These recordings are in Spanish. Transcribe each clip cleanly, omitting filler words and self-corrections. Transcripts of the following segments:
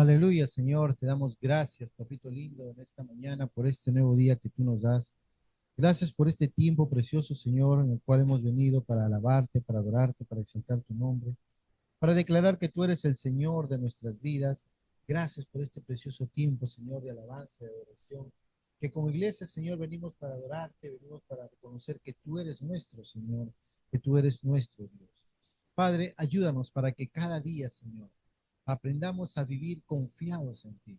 Aleluya, Señor, te damos gracias, papito lindo, en esta mañana por este nuevo día que tú nos das. Gracias por este tiempo precioso, Señor, en el cual hemos venido para alabarte, para adorarte, para exaltar tu nombre, para declarar que tú eres el Señor de nuestras vidas. Gracias por este precioso tiempo, Señor, de alabanza, de adoración, que como iglesia, Señor, venimos para adorarte, venimos para reconocer que tú eres nuestro Señor, que tú eres nuestro Dios. Padre, ayúdanos para que cada día, Señor, aprendamos a vivir confiados en ti,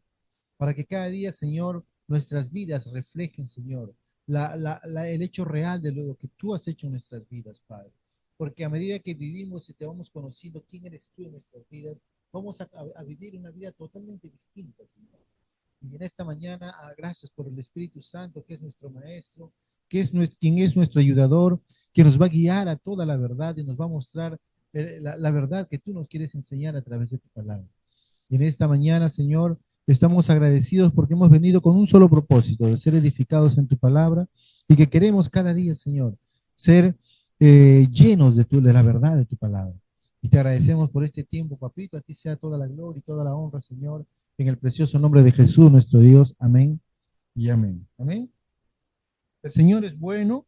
para que cada día, Señor, nuestras vidas reflejen, Señor, el hecho real de lo que tú has hecho en nuestras vidas, Padre. Porque a medida que vivimos y te vamos conociendo quién eres tú en nuestras vidas, vamos a vivir una vida totalmente distinta, Señor. Y en esta mañana, gracias por el Espíritu Santo, que es nuestro Maestro, quien es nuestro ayudador, que nos va a guiar a toda la verdad y nos va a mostrar la verdad que tú nos quieres enseñar a través de tu palabra. Y en esta mañana, Señor, estamos agradecidos porque hemos venido con un solo propósito, de ser edificados en tu palabra y que queremos cada día, Señor, ser llenos de la verdad de tu palabra. Y te agradecemos por este tiempo, papito. A ti sea toda la gloria y toda la honra, Señor, en el precioso nombre de Jesús, nuestro Dios. Amén y amén. Amén. El Señor es bueno,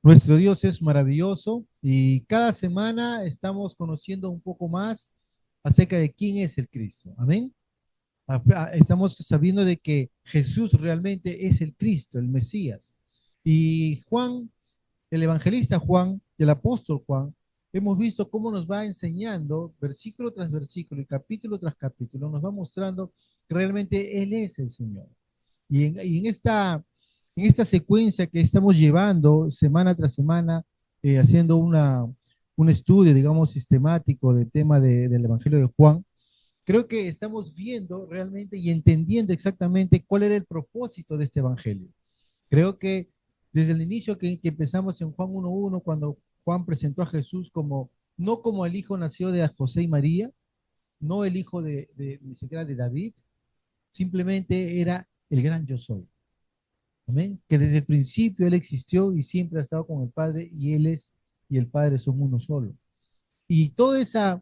nuestro Dios es maravilloso y cada semana estamos conociendo un poco más acerca de quién es el Cristo. Amén. Estamos sabiendo de que Jesús realmente es el Cristo, el Mesías. Y Juan, el evangelista Juan, el apóstol Juan, hemos visto cómo nos va enseñando versículo tras versículo y capítulo tras capítulo, nos va mostrando que realmente Él es el Señor. Y en esta secuencia que estamos llevando semana tras semana, haciendo un estudio, digamos, sistemático del tema del Evangelio de Juan, creo que estamos viendo realmente y entendiendo exactamente cuál era el propósito de este evangelio. Creo que desde el inicio que empezamos en Juan 1.1, cuando Juan presentó a Jesús como, no como el hijo nacido de José y María, no el hijo ni siquiera de David, simplemente era el gran yo soy. Amén. Que desde el principio Él existió y siempre ha estado con el Padre y Él es y el Padre son uno solo. Y todo ese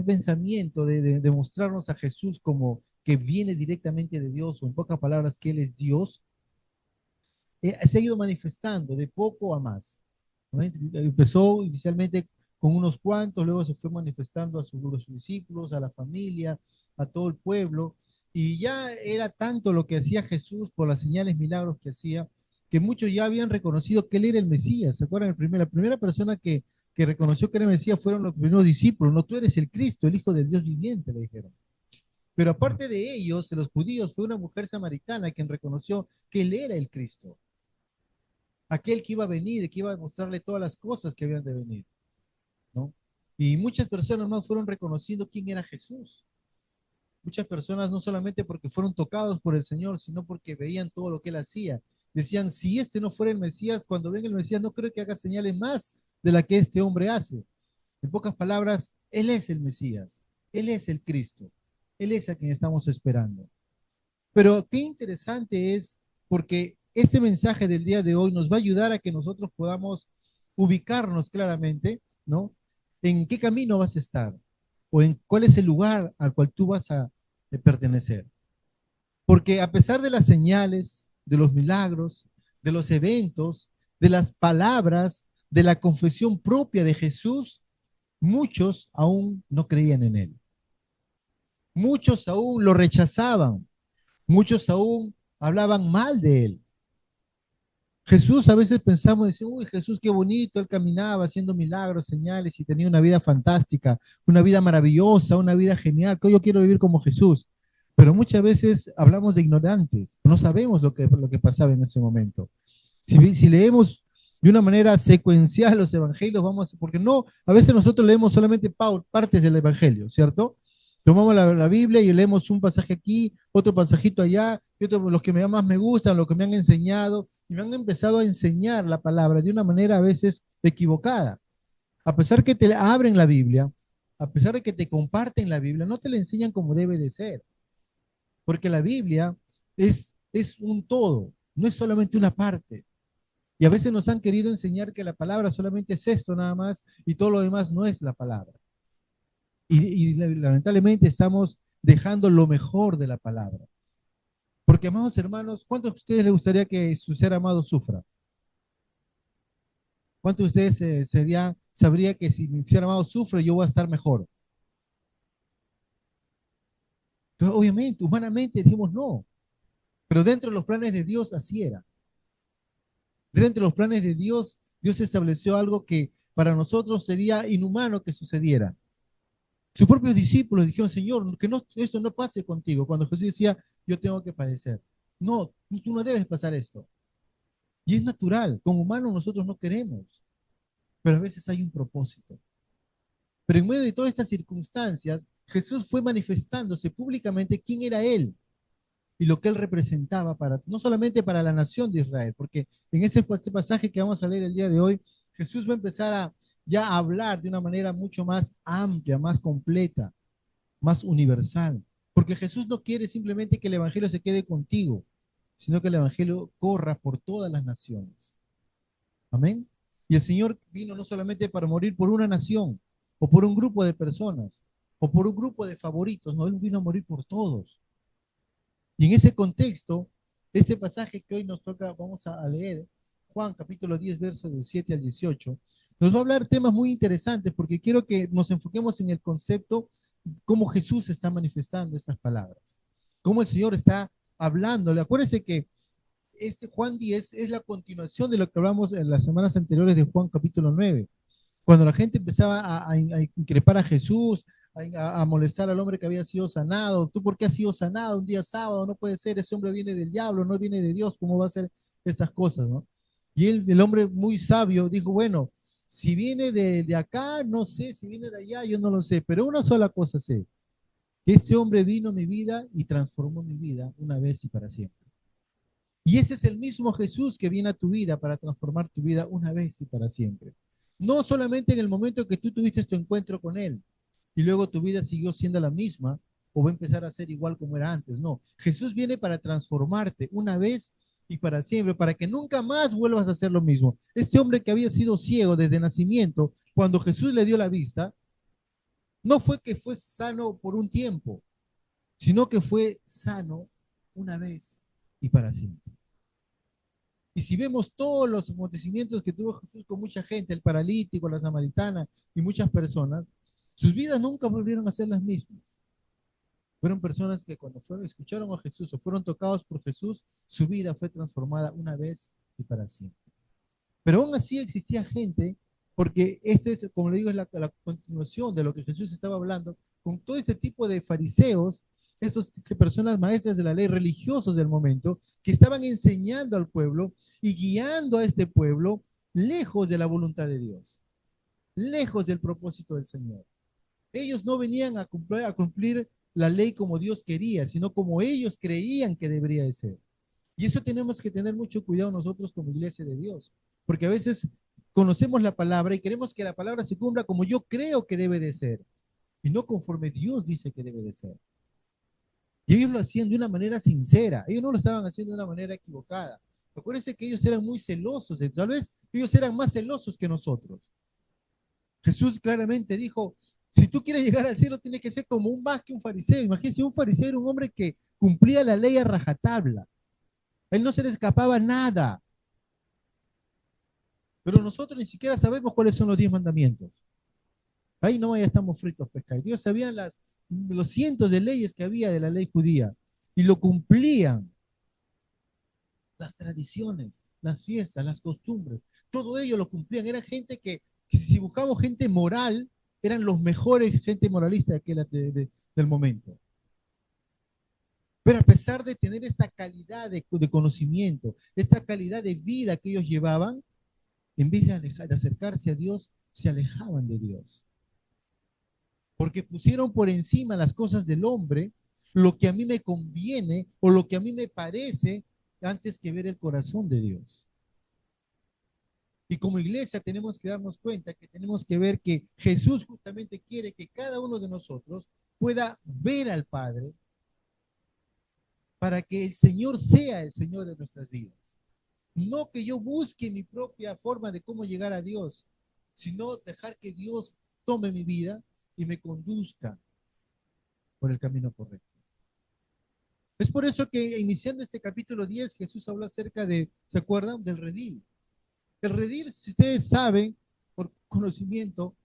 pensamiento de mostrarnos a Jesús como que viene directamente de Dios, o en pocas palabras, que Él es Dios, se ha ido manifestando de poco a más. ¿No? Empezó inicialmente con unos cuantos, luego se fue manifestando a sus discípulos, a la familia, a todo el pueblo, y ya era tanto lo que hacía Jesús por las señales, milagros que hacía, que muchos ya habían reconocido que él era el Mesías. ¿Se acuerdan? La primera persona que reconoció que era el Mesías fueron los primeros discípulos. No, tú eres el Cristo, el Hijo del Dios viviente, le dijeron. Pero aparte de ellos, de los judíos, fue una mujer samaritana quien reconoció que él era el Cristo, aquel que iba a venir, que iba a mostrarle todas las cosas que habían de venir, ¿no? Y muchas personas más fueron reconociendo quién era Jesús. Muchas personas no solamente porque fueron tocados por el Señor, sino porque veían todo lo que él hacía. Decían, si este no fuera el Mesías, cuando venga el Mesías no creo que haga señales más de la que este hombre hace. En pocas palabras, él es el Mesías, él es el Cristo, él es a quien estamos esperando. Pero qué interesante es porque este mensaje del día de hoy nos va a ayudar a que nosotros podamos ubicarnos claramente, ¿no? En qué camino vas a estar o en cuál es el lugar al cual tú vas a pertenecer. Porque a pesar de las señales, de los milagros, de los eventos, de las palabras, de la confesión propia de Jesús, muchos aún no creían en él. Muchos aún lo rechazaban. Muchos aún hablaban mal de él. Jesús, a veces pensamos, decimos, uy, Jesús, qué bonito, él caminaba haciendo milagros, señales y tenía una vida fantástica, una vida maravillosa, una vida genial, que yo quiero vivir como Jesús. Pero muchas veces hablamos de ignorantes, no sabemos lo que pasaba en ese momento. Si leemos de una manera secuencial los evangelios, porque no, a veces nosotros leemos solamente partes del evangelio, ¿cierto? Tomamos la Biblia y leemos un pasaje aquí, otro pasajito allá, y otro, los que más me gustan, los que me han enseñado, y me han empezado a enseñar la palabra de una manera a veces equivocada. A pesar que te abren la Biblia, a pesar de que te comparten la Biblia, no te la enseñan como debe de ser, porque la Biblia es un todo, no es solamente una parte. Y a veces nos han querido enseñar que la palabra solamente es esto nada más y todo lo demás no es la palabra. Y lamentablemente estamos dejando lo mejor de la palabra. Porque, amados hermanos, ¿cuántos de ustedes les gustaría que su ser amado sufra? ¿Cuántos de ustedes sabría que si mi ser amado sufre, yo voy a estar mejor? Pero obviamente, humanamente dijimos no, pero dentro de los planes de Dios así era. Dentro de los planes de Dios, Dios estableció algo que para nosotros sería inhumano que sucediera. Sus propios discípulos dijeron, Señor, que no, esto no pase contigo. Cuando Jesús decía, yo tengo que padecer. No, tú no debes pasar esto. Y es natural, como humanos nosotros no queremos, pero a veces hay un propósito. Pero en medio de todas estas circunstancias, Jesús fue manifestándose públicamente quién era Él y lo que Él representaba para, no solamente para la nación de Israel, porque en este pasaje que vamos a leer el día de hoy, Jesús va a empezar a ya a hablar de una manera mucho más amplia, más completa, más universal. Porque Jesús no quiere simplemente que el Evangelio se quede contigo, sino que el Evangelio corra por todas las naciones. Amén. Y el Señor vino no solamente para morir por una nación, o por un grupo de personas, o por un grupo de favoritos, no, Él vino a morir por todos. Y en ese contexto, este pasaje que hoy nos toca, vamos a leer, Juan capítulo 10, versos del 7 al 18, nos va a hablar temas muy interesantes porque quiero que nos enfoquemos en el concepto, cómo Jesús está manifestando estas palabras, cómo el Señor está hablándole. Acuérdense que este Juan 10 es la continuación de lo que hablamos en las semanas anteriores de Juan capítulo 9, cuando la gente empezaba a increpar a Jesús, a molestar al hombre que había sido sanado. ¿Tú por qué has sido sanado un día sábado? No puede ser, ese hombre viene del diablo, no viene de Dios, ¿cómo va a ser estas cosas, no? Y él, el hombre muy sabio, dijo, bueno, si viene de acá, no sé, si viene de allá, yo no lo sé, pero una sola cosa sé, que este hombre vino a mi vida y transformó mi vida una vez y para siempre. Y ese es el mismo Jesús que viene a tu vida para transformar tu vida una vez y para siempre. No solamente en el momento que tú tuviste tu encuentro con Él y luego tu vida siguió siendo la misma o va a empezar a ser igual como era antes. No, Jesús viene para transformarte una vez y para siempre, para que nunca más vuelvas a hacer lo mismo. Este hombre que había sido ciego desde nacimiento, cuando Jesús le dio la vista, no fue que fue sano por un tiempo, sino que fue sano una vez y para siempre. Y si vemos todos los acontecimientos que tuvo Jesús con mucha gente, el paralítico, la samaritana y muchas personas, sus vidas nunca volvieron a ser las mismas. Fueron personas que cuando escucharon a Jesús o fueron tocados por Jesús, su vida fue transformada una vez y para siempre. Pero aún así existía gente, porque este es, como le digo, es la continuación de lo que Jesús estaba hablando, con todo este tipo de fariseos, estas personas maestras de la ley, religiosos del momento, que estaban enseñando al pueblo y guiando a este pueblo lejos de la voluntad de Dios, lejos del propósito del Señor. Ellos no venían a cumplir la ley como Dios quería, sino como ellos creían que debería de ser. Y eso tenemos que tener mucho cuidado nosotros como iglesia de Dios, porque a veces conocemos la palabra y queremos que la palabra se cumpla como yo creo que debe de ser, y no conforme Dios dice que debe de ser. Y ellos lo hacían de una manera sincera, ellos no lo estaban haciendo de una manera equivocada. Acuérdense que ellos eran muy celosos, tal vez ellos eran más celosos que nosotros. Jesús claramente dijo, si tú quieres llegar al cielo, tienes que ser como un más que un fariseo. Imagínense, un fariseo era un hombre que cumplía la ley a rajatabla. A él no se le escapaba nada. Pero nosotros ni siquiera sabemos cuáles son los 10 mandamientos. Ahí no ya estamos fritos, pescados. Dios sabía los cientos de leyes que había de la ley judía y lo cumplían. Las tradiciones, las fiestas, las costumbres, todo ello lo cumplían. Era gente que si buscamos gente moral, eran los mejores gente moralista del momento. Pero a pesar de tener esta calidad de conocimiento, esta calidad de vida que ellos llevaban, en vez de acercarse a Dios, se alejaban de Dios. Porque pusieron por encima las cosas del hombre, lo que a mí me conviene o lo que a mí me parece, antes que ver el corazón de Dios. Y como iglesia tenemos que darnos cuenta que tenemos que ver que Jesús justamente quiere que cada uno de nosotros pueda ver al Padre para que el Señor sea el Señor de nuestras vidas. No que yo busque mi propia forma de cómo llegar a Dios, sino dejar que Dios tome mi vida y me conduzca por el camino correcto. Es por eso que iniciando este capítulo 10, Jesús habló acerca de, ¿se acuerdan? Del redil. El redil, si ustedes saben, por conocimiento,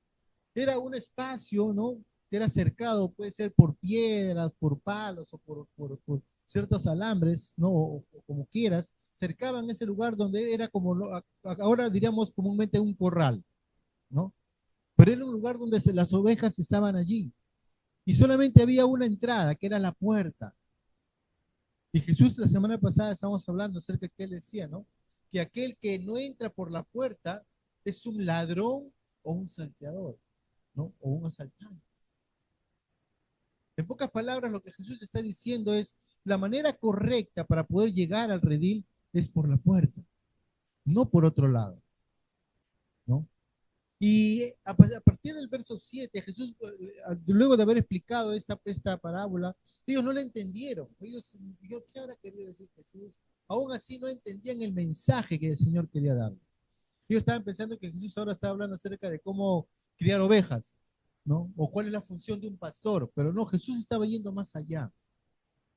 era un espacio, ¿no? Que era cercado, puede ser por piedras, por palos o por ciertos alambres, ¿no? O como quieras, cercaban ese lugar donde era como, ahora diríamos comúnmente un corral, ¿no? Pero era un lugar donde las ovejas estaban allí y solamente había una entrada, que era la puerta. Y Jesús la semana pasada estábamos hablando acerca de que él decía, ¿no? Que aquel que no entra por la puerta es un ladrón o un salteador, ¿no? O un asaltante. En pocas palabras, lo que Jesús está diciendo es, la manera correcta para poder llegar al redil es por la puerta, no por otro lado, ¿no? Y a partir del verso 7, Jesús, luego de haber explicado esta parábola, ellos no la entendieron. Ellos dijeron, ¿qué habrá querido decir Jesús? Aún así no entendían el mensaje que el Señor quería darles. Ellos estaban pensando que Jesús ahora estaba hablando acerca de cómo criar ovejas, ¿no? O cuál es la función de un pastor. Pero no, Jesús estaba yendo más allá.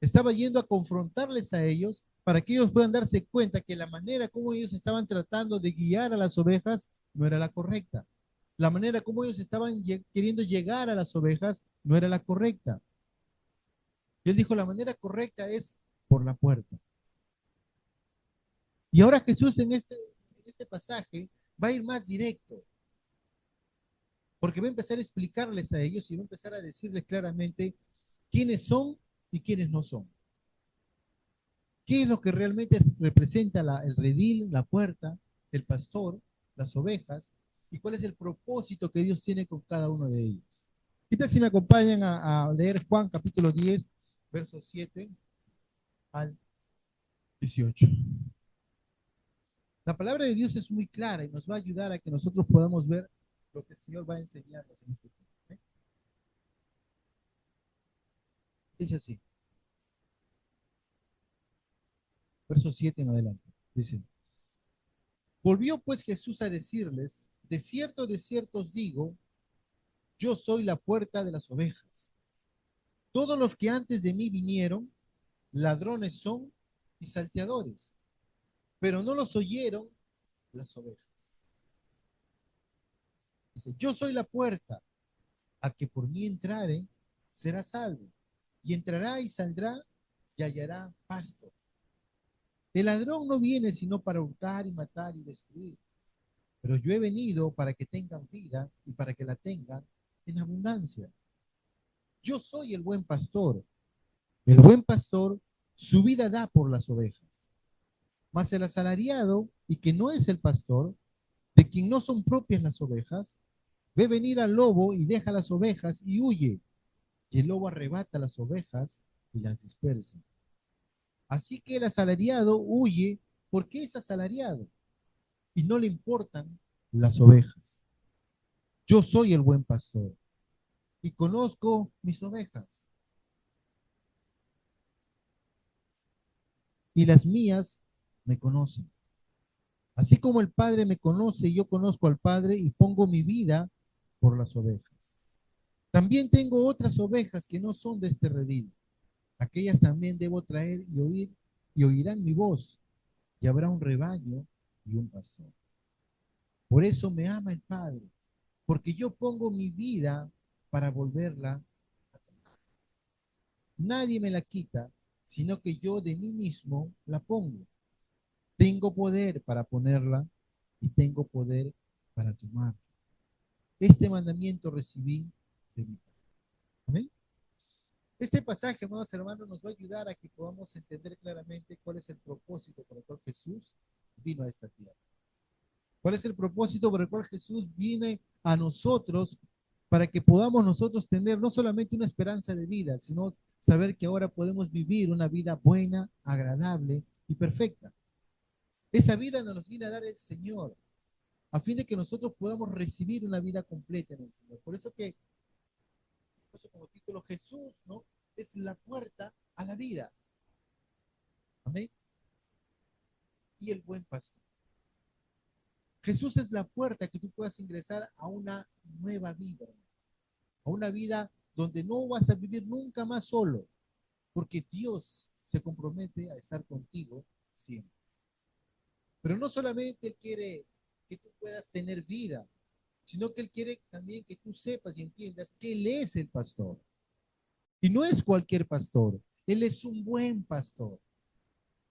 Estaba yendo a confrontarles a ellos para que ellos puedan darse cuenta que la manera como ellos estaban tratando de guiar a las ovejas no era la correcta. La manera como ellos estaban queriendo llegar a las ovejas no era la correcta. Y él dijo, la manera correcta es por la puerta. Y ahora Jesús en este pasaje va a ir más directo, porque va a empezar a explicarles a ellos y va a empezar a decirles claramente quiénes son y quiénes no son. ¿Qué es lo que realmente representa el redil, la puerta, el pastor, las ovejas? ¿Y cuál es el propósito que Dios tiene con cada uno de ellos? ¿Qué tal si me acompañan a leer Juan capítulo 10, versos 7 al 18? La palabra de Dios es muy clara y nos va a ayudar a que nosotros podamos ver lo que el Señor va a enseñarnos en este tiempo. ¿Eh? Dice así, verso 7 en adelante. Dice, volvió pues Jesús a decirles, de cierto os digo, yo soy la puerta de las ovejas. Todos los que antes de mí vinieron, ladrones son y salteadores, pero no los oyeron las ovejas. Dice, yo soy la puerta, a que por mí entrare, será salvo, y entrará y saldrá y hallará pasto. El ladrón no viene sino para hurtar y matar y destruir, pero yo he venido para que tengan vida y para que la tengan en abundancia. Yo soy el buen pastor. El buen pastor su vida da por las ovejas. Mas el asalariado, y que no es el pastor, de quien no son propias las ovejas, ve venir al lobo y deja las ovejas y huye. Y el lobo arrebata las ovejas y las dispersa. Así que el asalariado huye porque es asalariado y no le importan las ovejas. Yo soy el buen pastor y conozco mis ovejas y las mías me conocen. Así como el Padre me conoce, yo conozco al Padre y pongo mi vida por las ovejas. También tengo otras ovejas que no son de este redil. Aquellas también debo traer y oír, y oirán mi voz, y habrá un rebaño y un pastor. Por eso me ama el Padre, porque yo pongo mi vida para volverla. Nadie me la quita, sino que yo de mí mismo la pongo. Tengo poder para ponerla y tengo poder para tomarla. Este mandamiento recibí de mi Padre. ¿Amén? Este pasaje, amados hermanos, nos va a ayudar a que podamos entender claramente cuál es el propósito por el cual Jesús vino a esta tierra. ¿Cuál es el propósito por el cual Jesús viene a nosotros para que podamos nosotros tener no solamente una esperanza de vida, sino saber que ahora podemos vivir una vida buena, agradable y perfecta? Esa vida nos viene a dar el Señor, a fin de que nosotros podamos recibir una vida completa en el Señor. Por eso como título, Jesús, ¿no? Es la puerta a la vida. Amén. Y el buen pastor. Jesús es la puerta que tú puedas ingresar a una nueva vida, a una vida donde no vas a vivir nunca más solo, porque Dios se compromete a estar contigo siempre. Pero no solamente Él quiere que tú puedas tener vida, sino que Él quiere también que tú sepas y entiendas que Él es el pastor. Y no es cualquier pastor, Él es un buen pastor.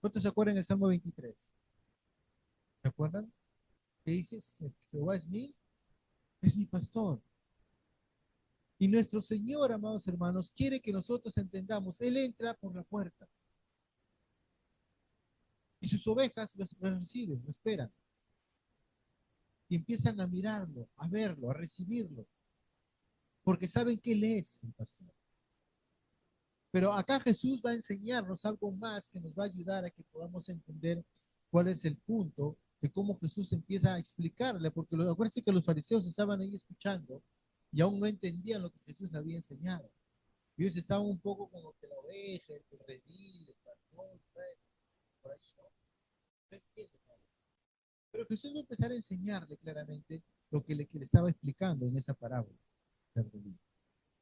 ¿Cuántos se acuerdan del Salmo 23? ¿Se acuerdan? Que dice, Jehová es mi pastor. Y nuestro Señor, amados hermanos, quiere que nosotros entendamos, Él entra por la puerta y sus ovejas lo reciben, lo esperan. Y empiezan a mirarlo, a verlo, a recibirlo, porque saben que Él es el pastor. Pero acá Jesús va a enseñarnos algo más que nos va a ayudar a que podamos entender cuál es el punto de cómo Jesús empieza a explicarle, porque acuérdense que los fariseos estaban ahí escuchando y aún no entendían lo que Jesús le había enseñado. Ellos estaban un poco como que la oveja, el redil, el pastor, por ahí, ¿no? No entienden nada. Pero Jesús va a empezar a enseñarle claramente lo que le estaba explicando en esa parábola del redil.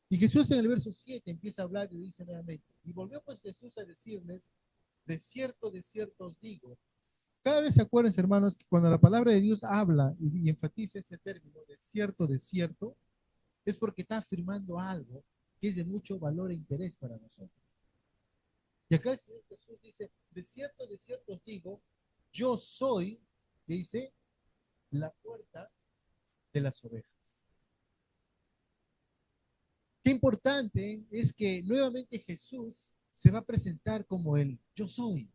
Y Jesús en el verso 7 empieza a hablar y dice nuevamente, y volvió pues Jesús a decirles, de cierto os digo. Cada vez se acuerdan, hermanos, que cuando la palabra de Dios habla y enfatiza este término, de cierto, es porque está afirmando algo que es de mucho valor e interés para nosotros. Y acá el Señor Jesús dice, de cierto os digo, yo soy, dice, la puerta de las ovejas. Qué importante es que nuevamente Jesús se va a presentar como el yo soy.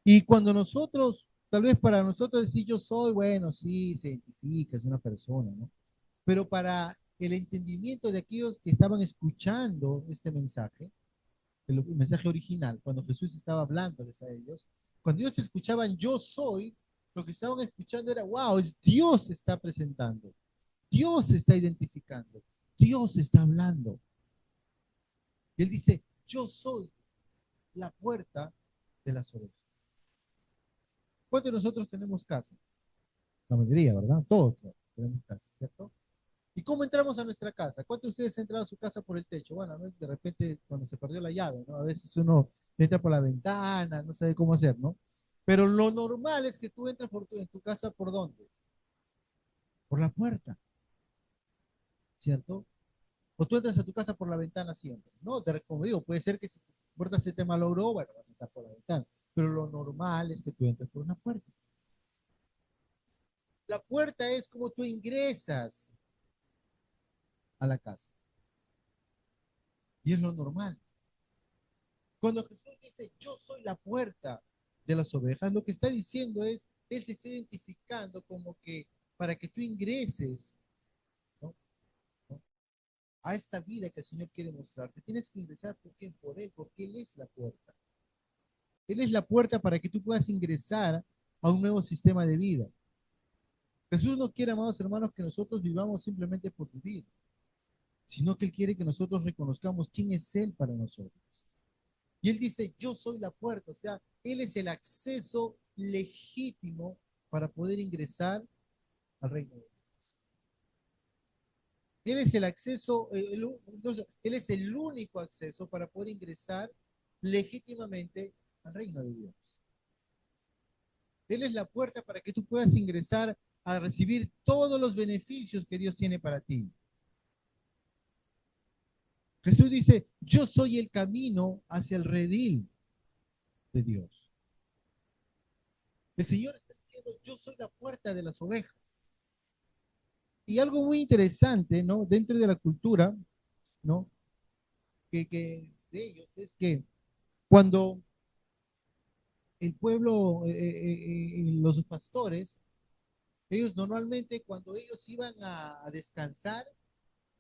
Y cuando nosotros, tal vez para nosotros decir yo soy, bueno, sí, se identifica, es una persona, ¿no? Pero para el entendimiento de aquellos que estaban escuchando este mensaje, el mensaje original, cuando Jesús estaba hablándoles a ellos, cuando ellos escuchaban yo soy, lo que estaban escuchando era, wow, es Dios se está presentando, Dios se está identificando, Dios está hablando. Y él dice, yo soy la puerta de las ovejas. ¿Cuántos de nosotros tenemos casa? La mayoría, ¿verdad? Todos tenemos casa, ¿cierto? ¿Y cómo entramos a nuestra casa? ¿Cuántos de ustedes han entrado a su casa por el techo? Bueno, ¿no? De repente cuando se perdió la llave, ¿no? A veces uno entra por la ventana, no sabe cómo hacer, ¿no? Pero lo normal es que tú entres en tu casa, ¿por dónde? Por la puerta, ¿cierto? O tú entras a tu casa por la ventana siempre, ¿no? Como digo, puede ser que si tu puerta se te malogró, bueno, vas a entrar por la ventana. Pero lo normal es que tú entres por una puerta. La puerta es como tú ingresas a la casa. Y es lo normal. Cuando Jesús dice, yo soy la puerta de las ovejas, lo que está diciendo es, Él se está identificando como que para que tú ingreses, ¿no? ¿no? A esta vida que el Señor quiere mostrarte, tienes que ingresar por Él, porque Él es la puerta. Él es la puerta para que tú puedas ingresar a un nuevo sistema de vida. Jesús no quiere, amados hermanos, que nosotros vivamos simplemente por vivir, sino que Él quiere que nosotros reconozcamos quién es Él para nosotros. Y Él dice, yo soy la puerta, o sea, Él es el acceso legítimo para poder ingresar al reino de Dios. Él es el acceso, Él es el único acceso para poder ingresar legítimamente al reino de Dios. Él es la puerta para que tú puedas ingresar a recibir todos los beneficios que Dios tiene para ti. Jesús dice, yo soy el camino hacia el redil de Dios. El Señor está diciendo, yo soy la puerta de las ovejas. Y algo muy interesante, ¿no? Dentro de la cultura, ¿no? Que de ellos es que cuando el pueblo, los pastores, ellos normalmente cuando ellos iban a descansar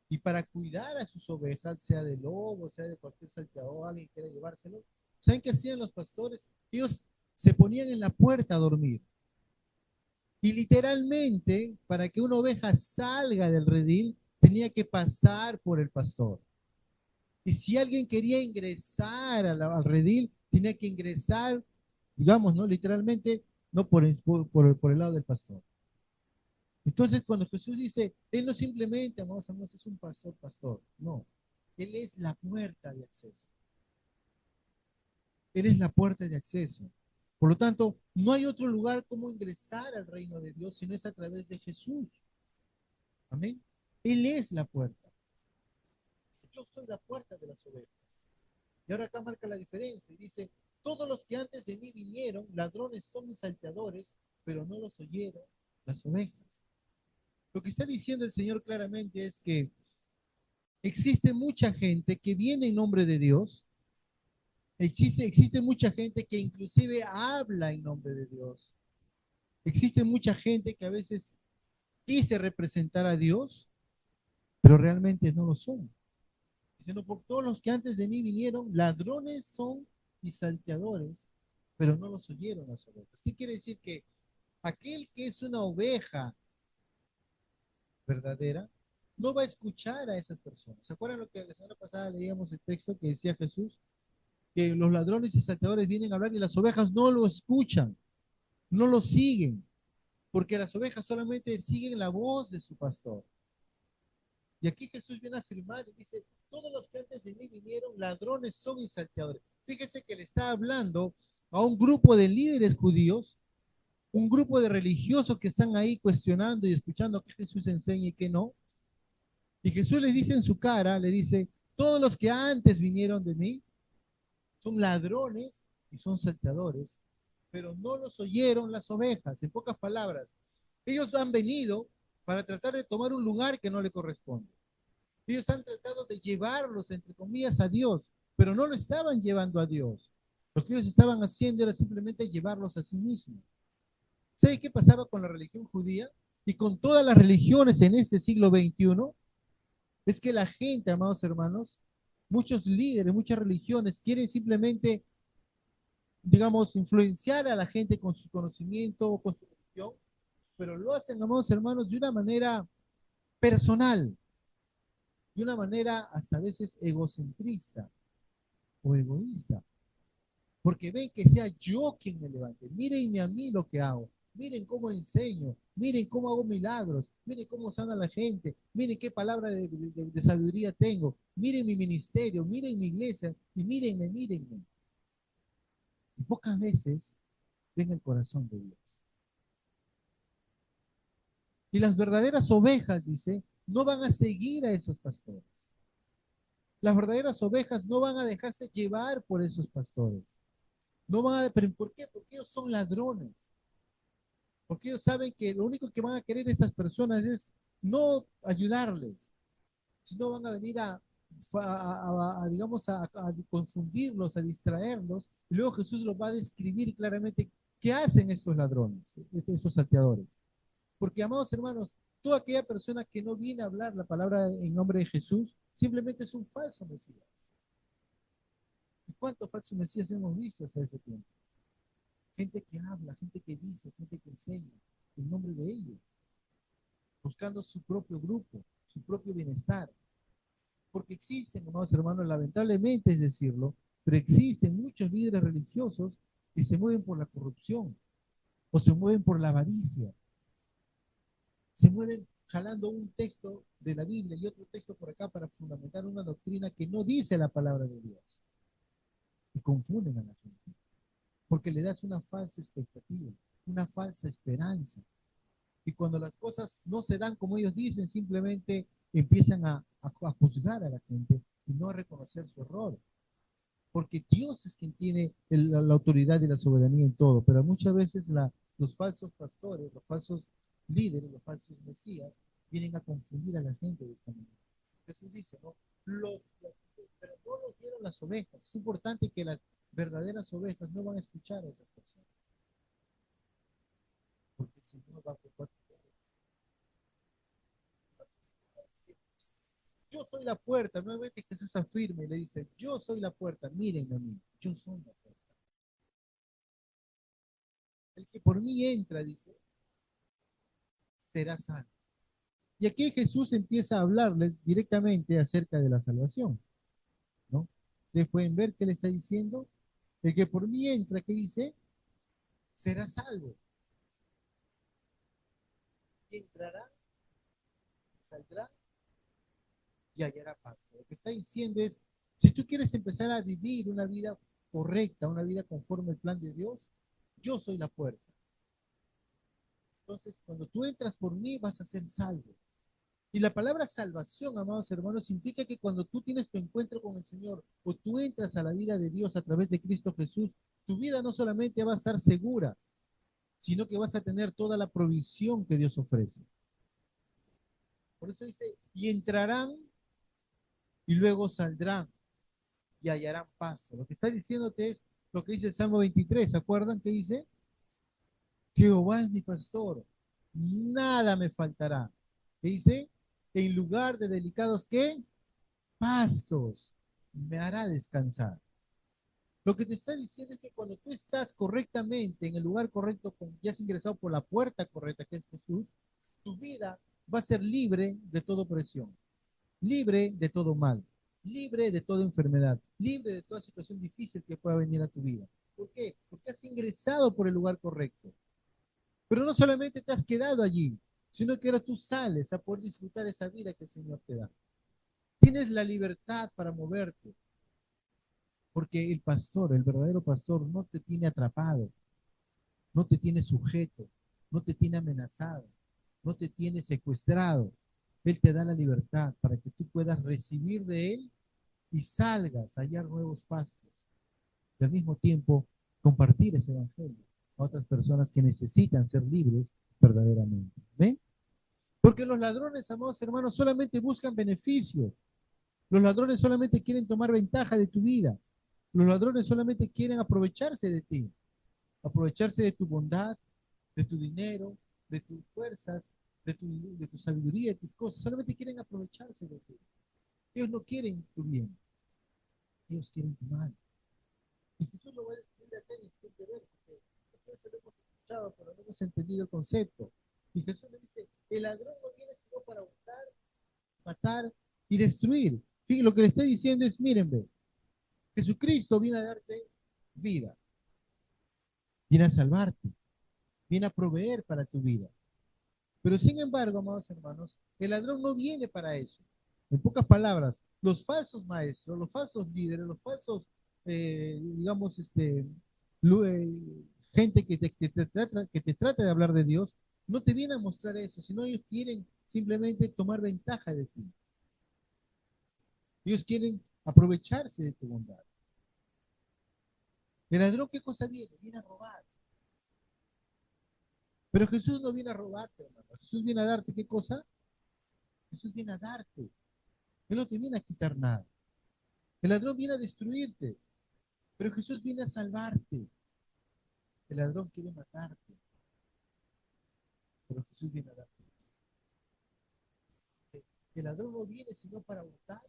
y para cuidar a sus ovejas, sea de lobo, sea de cualquier salteador, alguien quiera llevárselo, ¿saben qué hacían los pastores? Ellos se ponían en la puerta a dormir. Y literalmente, para que una oveja salga del redil, tenía que pasar por el pastor. Y si alguien quería ingresar al redil, tenía que ingresar, digamos, ¿no? Literalmente, no por el lado del pastor. Entonces, cuando Jesús dice, Él no simplemente, amados hermanos, es un pastor, pastor. No, Él es la puerta de acceso. Él es la puerta de acceso. Por lo tanto, no hay otro lugar como ingresar al reino de Dios si no es a través de Jesús. Amén. Él es la puerta. Yo soy la puerta de las ovejas. Y ahora acá marca la diferencia. Y dice, todos los que antes de mí vinieron, ladrones son y salteadores, pero no los oyeron las ovejas. Lo que está diciendo el Señor claramente es que existe mucha gente que viene en nombre de Dios. Existe mucha gente que inclusive habla en nombre de Dios. Existe mucha gente que a veces quise representar a Dios, pero realmente no lo son. Sino por todos los que antes de mí vinieron, ladrones son y salteadores, pero no los oyeron las ovejas. ¿Qué quiere decir? Que aquel que es una oveja verdadera no va a escuchar a esas personas. ¿Se acuerdan lo que la semana pasada leíamos el texto que decía Jesús? Que los ladrones y salteadores vienen a hablar y las ovejas no lo escuchan, no lo siguen, porque las ovejas solamente siguen la voz de su pastor. Y aquí Jesús viene a afirmar y dice, todos los que antes de mí vinieron, ladrones son y salteadores. Fíjese que le está hablando a un grupo de líderes judíos, un grupo de religiosos que están ahí cuestionando y escuchando qué Jesús enseña y qué no. Y Jesús les dice en su cara, le dice, todos los que antes vinieron de mí son ladrones y son salteadores, pero no los oyeron las ovejas. En pocas palabras, ellos han venido para tratar de tomar un lugar que no le corresponde. Ellos han tratado de llevarlos, entre comillas, a Dios, pero no lo estaban llevando a Dios. Lo que ellos estaban haciendo era simplemente llevarlos a sí mismos. ¿Sabe qué pasaba con la religión judía y con todas las religiones en este siglo XXI? Es que la gente, amados hermanos, muchos líderes, muchas religiones quieren simplemente, digamos, influenciar a la gente con su conocimiento o con su religión, pero lo hacen, amados hermanos, de una manera personal, de una manera hasta a veces egocentrista o egoísta, porque ven que sea yo quien me levante. Mírenme a mí lo que hago, miren cómo enseño, miren cómo hago milagros, miren cómo sana a la gente, miren qué palabra de sabiduría tengo, miren mi ministerio, miren mi iglesia y mírenme, mírenme. Y pocas veces ven el corazón de Dios. Y las verdaderas ovejas, dice, no van a seguir a esos pastores. Las verdaderas ovejas no van a dejarse llevar por esos pastores. No van a, ¿pero por qué? Porque ellos son ladrones. Porque ellos saben que lo único que van a querer estas personas es no ayudarles, sino van a venir digamos, a confundirlos, a distraerlos. Y luego Jesús los va a describir claramente qué hacen estos ladrones, estos salteadores. Porque, amados hermanos, toda aquella persona que no viene a hablar la palabra en nombre de Jesús, simplemente es un falso Mesías. ¿Y cuántos falsos Mesías hemos visto hasta ese tiempo? Gente que habla, gente que dice, gente que enseña en nombre de ellos, buscando su propio grupo, su propio bienestar. Porque existen, amados hermanos, lamentablemente es decirlo, pero existen muchos líderes religiosos que se mueven por la corrupción o se mueven por la avaricia, se mueven jalando un texto de la Biblia y otro texto por acá para fundamentar una doctrina que no dice la palabra de Dios. Y confunden a la gente, porque le das una falsa expectativa, una falsa esperanza. Y cuando las cosas no se dan como ellos dicen, simplemente empiezan a juzgar a la gente y no a reconocer su error. Porque Dios es quien tiene la autoridad y la soberanía en todo, pero muchas veces los falsos pastores, los falsos líderes, los falsos mesías, vienen a confundir a la gente de esta manera. Jesús dice, ¿no? Pero no los dieron las ovejas. Es importante que las verdaderas ovejas no van a escuchar a esas personas, porque el Señor va a ocupar. Yo soy la puerta. Nuevamente Jesús afirma y le dice, yo soy la puerta, miren a mí, yo soy la puerta. El que por mí entra, dice, será salvo. Y aquí Jesús empieza a hablarles directamente acerca de la salvación, ¿no? Ustedes pueden ver qué le está diciendo. El que por mí entra, ¿qué dice? Será salvo. y entrará, saldrá y hallará pasto. Lo que está diciendo es, si tú quieres empezar a vivir una vida correcta, una vida conforme al plan de Dios, yo soy la puerta. Entonces, cuando tú entras por mí, vas a ser salvo. Y la palabra salvación, amados hermanos, implica que cuando tú tienes tu encuentro con el Señor o tú entras a la vida de Dios a través de Cristo Jesús, tu vida no solamente va a estar segura, sino que vas a tener toda la provisión que Dios ofrece. Por eso dice, y entrarán y luego saldrán y hallarán paso. Lo que está diciéndote es lo que dice el Salmo 23. ¿Se acuerdan qué dice? Jehová es mi pastor, nada me faltará. ¿Qué dice? En lugar de delicados, ¿qué? Pastos, me hará descansar. Lo que te está diciendo es que cuando tú estás correctamente en el lugar correcto, ya has ingresado por la puerta correcta, que es Jesús, tu vida va a ser libre de toda opresión, libre de todo mal, libre de toda enfermedad, libre de toda situación difícil que pueda venir a tu vida. ¿Por qué? Porque has ingresado por el lugar correcto. Pero no solamente te has quedado allí, sino que ahora tú sales a poder disfrutar esa vida que el Señor te da. Tienes la libertad para moverte, porque el pastor, el verdadero pastor, no te tiene atrapado, no te tiene sujeto, no te tiene amenazado, no te tiene secuestrado. Él te da la libertad para que tú puedas recibir de Él y salgas a hallar nuevos pastos. Y al mismo tiempo compartir ese evangelio a otras personas que necesitan ser libres verdaderamente. ¿Ven? Porque los ladrones, amados hermanos, solamente buscan beneficios. Los ladrones solamente quieren tomar ventaja de tu vida. Los ladrones solamente quieren aprovecharse de ti, aprovecharse de tu bondad, de tu dinero, de tus fuerzas, de tu sabiduría, de tus cosas. Solamente quieren aprovecharse de ti. Ellos no quieren tu bien, ellos quieren tu mal. Y Jesús lo va a describir acá en el siguiente verso, porque nosotros lo hemos escuchado, pero no hemos entendido el concepto. Y Jesús le dice, el ladrón no viene sino para hurtar, matar y destruir. Fíjense, lo que le está diciendo es, miren, ve, Jesucristo viene a darte vida, viene a salvarte, viene a proveer para tu vida. Pero sin embargo, amados hermanos, el ladrón no viene para eso. En pocas palabras, los falsos maestros, los falsos líderes, los falsos, digamos, gente que te trata de hablar de Dios, no te viene a mostrar eso, sino ellos quieren simplemente tomar ventaja de ti. Ellos quieren aprovecharse de tu bondad. El ladrón, ¿qué cosa viene? Viene a robar. Pero Jesús no viene a robarte, hermano. Jesús viene a darte, ¿qué cosa? Jesús viene a darte. Él no te viene a quitar nada. El ladrón viene a destruirte, pero Jesús viene a salvarte. El ladrón quiere matarte, pero Jesús viene a darte. El ladrón no viene sino para hurtar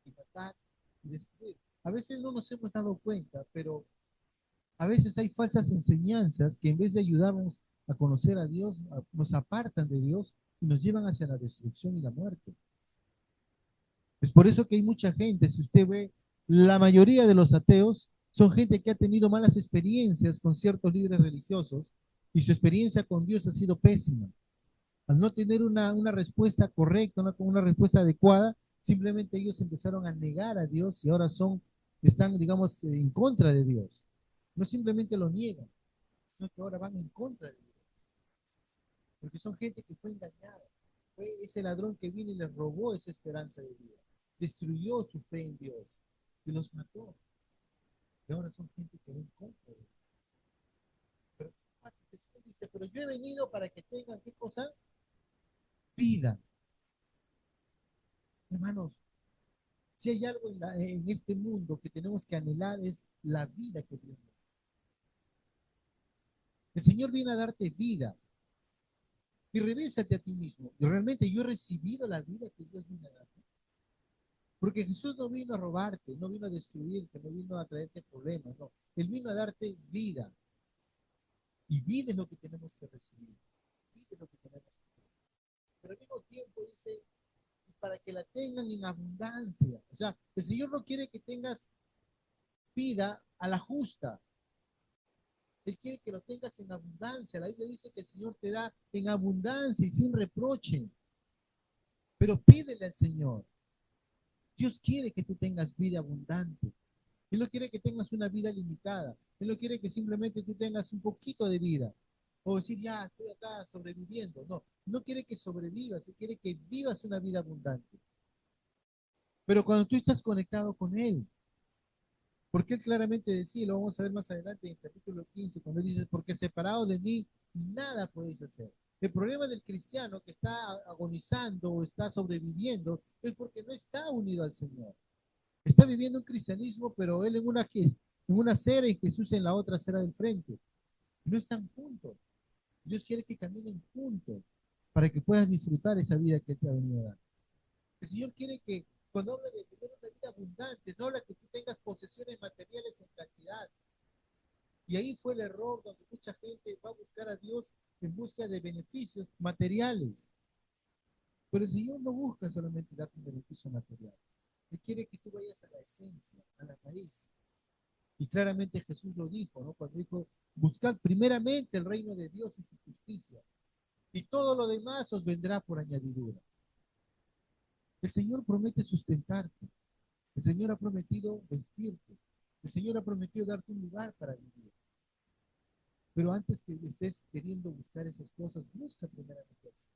y matar y destruir. A veces no nos hemos dado cuenta, pero a veces hay falsas enseñanzas que en vez de ayudarnos a conocer a Dios, nos apartan de Dios y nos llevan hacia la destrucción y la muerte. Es por eso que hay mucha gente, si usted ve, la mayoría de los ateos son gente que ha tenido malas experiencias con ciertos líderes religiosos y su experiencia con Dios ha sido pésima. Al no tener una respuesta correcta, una respuesta adecuada, simplemente ellos empezaron a negar a Dios y ahora están, digamos, en contra de Dios. No simplemente lo niegan, sino que ahora van en contra de Dios. Porque son gente que fue engañada. Fue ese ladrón que vino y les robó esa esperanza de vida. Destruyó su fe en Dios y los mató. Y ahora son gente que va en contra de Dios. Pero Jesús dice, pero yo he venido para que tengan, ¿qué cosa? Vida. Hermanos, si hay algo en este mundo que tenemos que anhelar es la vida que Dios nos da. El Señor viene a darte vida. Y revésate a ti mismo. Y realmente yo he recibido la vida que Dios viene a darte. Porque Jesús no vino a robarte, no vino a destruirte, no vino a traerte problemas, no. Él vino a darte vida. Y vida es lo que tenemos que recibir. Vida es lo que tenemos que recibir. Pero al mismo tiempo dice, para que la tengan en abundancia. O sea, el Señor no quiere que tengas vida a la justa. Él quiere que lo tengas en abundancia. La Biblia dice que el Señor te da en abundancia y sin reproche. Pero pídele al Señor. Dios quiere que tú tengas vida abundante. Él no quiere que tengas una vida limitada. Él no quiere que simplemente tú tengas un poquito de vida. O decir, ya, estoy acá sobreviviendo. No, no quiere que sobrevivas. Él quiere que vivas una vida abundante. Pero cuando tú estás conectado con Él, porque Él claramente decía, lo vamos a ver más adelante en el capítulo 15, cuando Él dice, porque separado de mí, nada podéis hacer. El problema del cristiano que está agonizando o está sobreviviendo es porque no está unido al Señor. Está viviendo un cristianismo, pero él en una acera y Jesús en la otra acera del frente. No están juntos. Dios quiere que caminen juntos para que puedas disfrutar esa vida que Él te ha venido a dar. El Señor quiere que cuando habla de tener una vida abundante, no habla que tú tengas posesiones materiales en cantidad. Y ahí fue el error donde mucha gente va a buscar a Dios en busca de beneficios materiales. Pero el Señor no busca solamente darte un beneficio material. Él quiere que tú vayas a la esencia, a la raíz. Y claramente Jesús lo dijo, ¿no? Cuando dijo, buscad primeramente el reino de Dios y su justicia, y todo lo demás os vendrá por añadidura. El Señor promete sustentarte, el Señor ha prometido vestirte, el Señor ha prometido darte un lugar para vivir. Pero antes que estés queriendo buscar esas cosas, busca primeramente eso.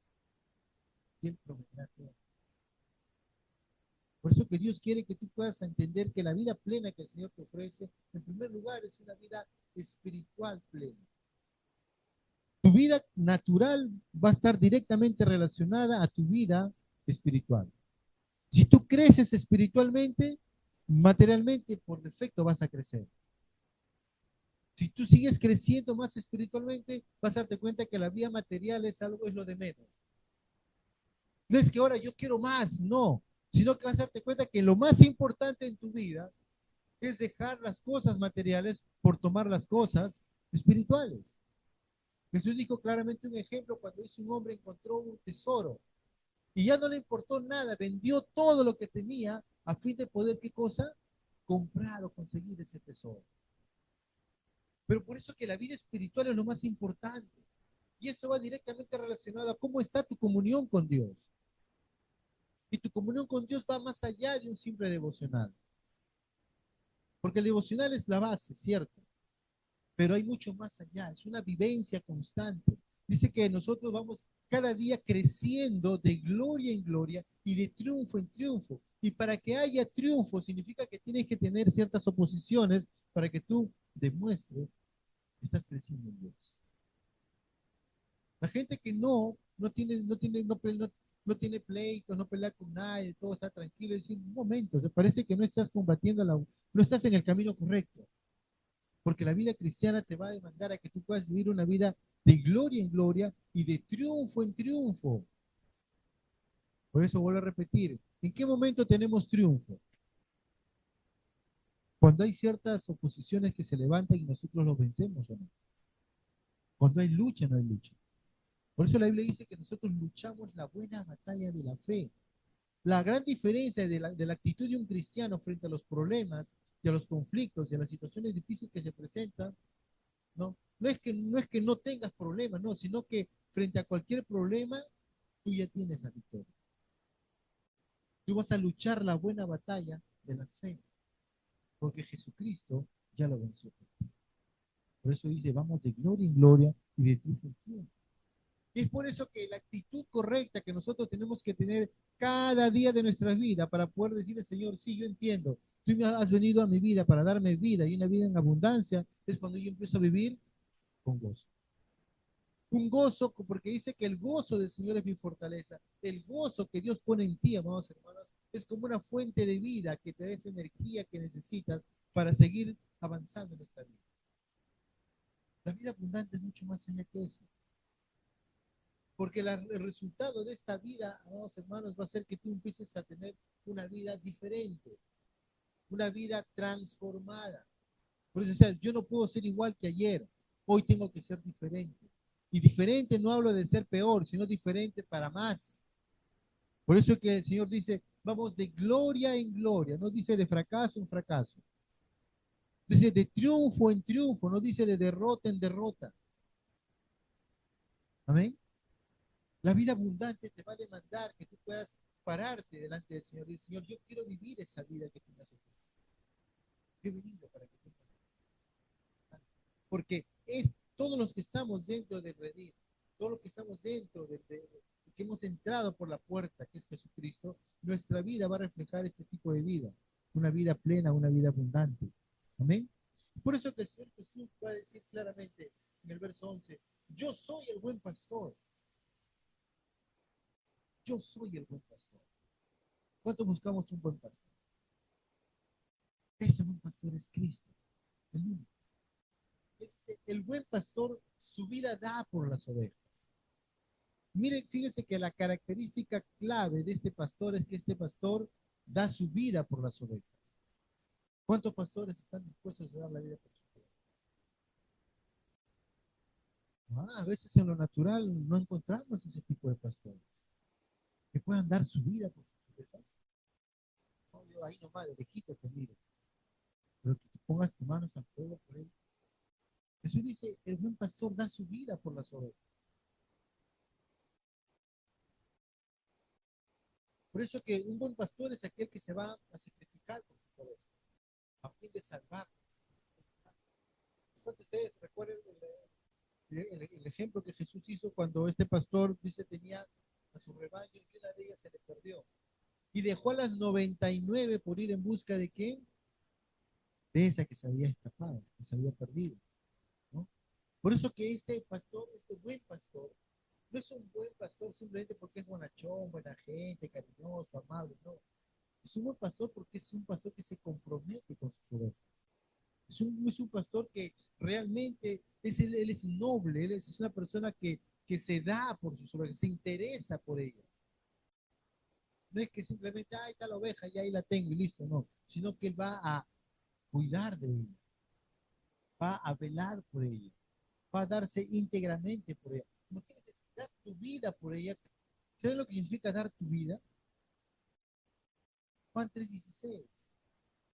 ¿Quién prometerá todo? Por eso que Dios quiere que tú puedas entender que la vida plena que el Señor te ofrece, en primer lugar, es una vida espiritual plena. Tu vida natural va a estar directamente relacionada a tu vida espiritual. Si tú creces espiritualmente, materialmente, por defecto vas a crecer. Si tú sigues creciendo más espiritualmente, vas a darte cuenta que la vida material es algo, es lo de menos. No es que ahora yo quiero más, no, sino que vas a darte cuenta que lo más importante en tu vida es dejar las cosas materiales por tomar las cosas espirituales. Jesús dijo claramente un ejemplo cuando dice un hombre encontró un tesoro y ya no le importó nada, vendió todo lo que tenía a fin de poder, ¿qué cosa? Comprar o conseguir ese tesoro. Pero por eso que la vida espiritual es lo más importante. Y esto va directamente relacionado a cómo está tu comunión con Dios. Y tu comunión con Dios va más allá de un simple devocional. Porque el devocional es la base, ¿cierto? Pero hay mucho más allá, es una vivencia constante. Dice que nosotros vamos cada día creciendo de gloria en gloria y de triunfo en triunfo. Y para que haya triunfo significa que tienes que tener ciertas oposiciones para que tú demuestres que estás creciendo en Dios. La gente que no tiene pleitos, no pelea con nadie, todo está tranquilo, y dice, un momento, se parece que no estás combatiendo, no estás en el camino correcto. Porque la vida cristiana te va a demandar a que tú puedas vivir una vida de gloria en gloria y de triunfo en triunfo. Por eso vuelvo a repetir, ¿en qué momento tenemos triunfo? Cuando hay ciertas oposiciones que se levantan y nosotros los vencemos, ¿o no? Cuando hay lucha, no hay lucha. Por eso la Biblia dice que nosotros luchamos la buena batalla de la fe. La gran diferencia de la actitud de un cristiano frente a los problemas y a los conflictos y a las situaciones difíciles que se presentan, ¿no? No es que no tengas problemas, no, sino que frente a cualquier problema, tú ya tienes la victoria. Tú vas a luchar la buena batalla de la fe, porque Jesucristo ya lo venció. Por eso dice, vamos de gloria en gloria y de triunfo en triunfo. Y es por eso que la actitud correcta que nosotros tenemos que tener cada día de nuestra vida para poder decirle, Señor, sí, yo entiendo, tú me has venido a mi vida para darme vida y una vida en abundancia, es cuando yo empiezo a vivir con gozo. Un gozo, porque dice que el gozo del Señor es mi fortaleza. El gozo que Dios pone en ti, amados hermanos, es como una fuente de vida que te da esa energía que necesitas para seguir avanzando en esta vida. La vida abundante es mucho más allá que eso. Porque el resultado de esta vida, amados hermanos, va a ser que tú empieces a tener una vida diferente, una vida transformada. Por eso, o sea, yo no puedo ser igual que ayer, hoy tengo que ser diferente. Y diferente no hablo de ser peor, sino diferente para más. Por eso es que el Señor dice, vamos de gloria en gloria, no dice de fracaso en fracaso. Dice de triunfo en triunfo, no dice de derrota en derrota. Amén. La vida abundante te va a demandar que tú puedas pararte delante del Señor y decir, Señor, yo quiero vivir esa vida que tú me has ofrecido. Yo he venido para que tú me porque es todos los que estamos dentro del redil, todos los que estamos dentro que hemos entrado por la puerta, que es Jesucristo, nuestra vida va a reflejar este tipo de vida, una vida plena, una vida abundante. Amén. Por eso que el Señor Jesús va a decir claramente en el verso 11, yo soy el buen pastor, yo soy el buen pastor. ¿Cuánto buscamos un buen pastor? Ese buen pastor es Cristo, el único. El buen pastor su vida da por las ovejas. Miren, fíjense que la característica clave de este pastor es que este pastor da su vida por las ovejas. ¿Cuántos pastores están dispuestos a dar la vida por sus ovejas? A veces en lo natural no encontramos ese tipo de pastores que puedan dar su vida por sus ovejas. No, yo ahí nomás, de lejito te miro, pero que tú pongas tus manos al fuego por él. Jesús dice, el buen pastor da su vida por las ovejas. Por eso que un buen pastor es aquel que se va a sacrificar por sus ovejas, a fin de salvarlas. ¿Cuántos de ustedes recuerdan el ejemplo que Jesús hizo cuando este pastor dice tenía a su rebaño y una de ellas se le perdió? Y dejó a las 99 por ir en busca de quién? De esa que se había escapado, que se había perdido, ¿no? Por eso que este pastor, este buen pastor, no es un buen pastor simplemente porque es bonachón, buena gente, cariñoso, amable, no. Es un buen pastor porque es un pastor que se compromete con sus ovejas. Es un pastor que realmente él es noble, él es una persona que se da por sus ovejas, se interesa por ellas. No es que simplemente, ahí está la oveja y ahí la tengo y listo, no, sino que él va a cuidar de ella, va a velar por ella, va a darse íntegramente por ella. Imagínate, dar tu vida por ella. ¿Sabes lo que significa dar tu vida? Juan 3:16.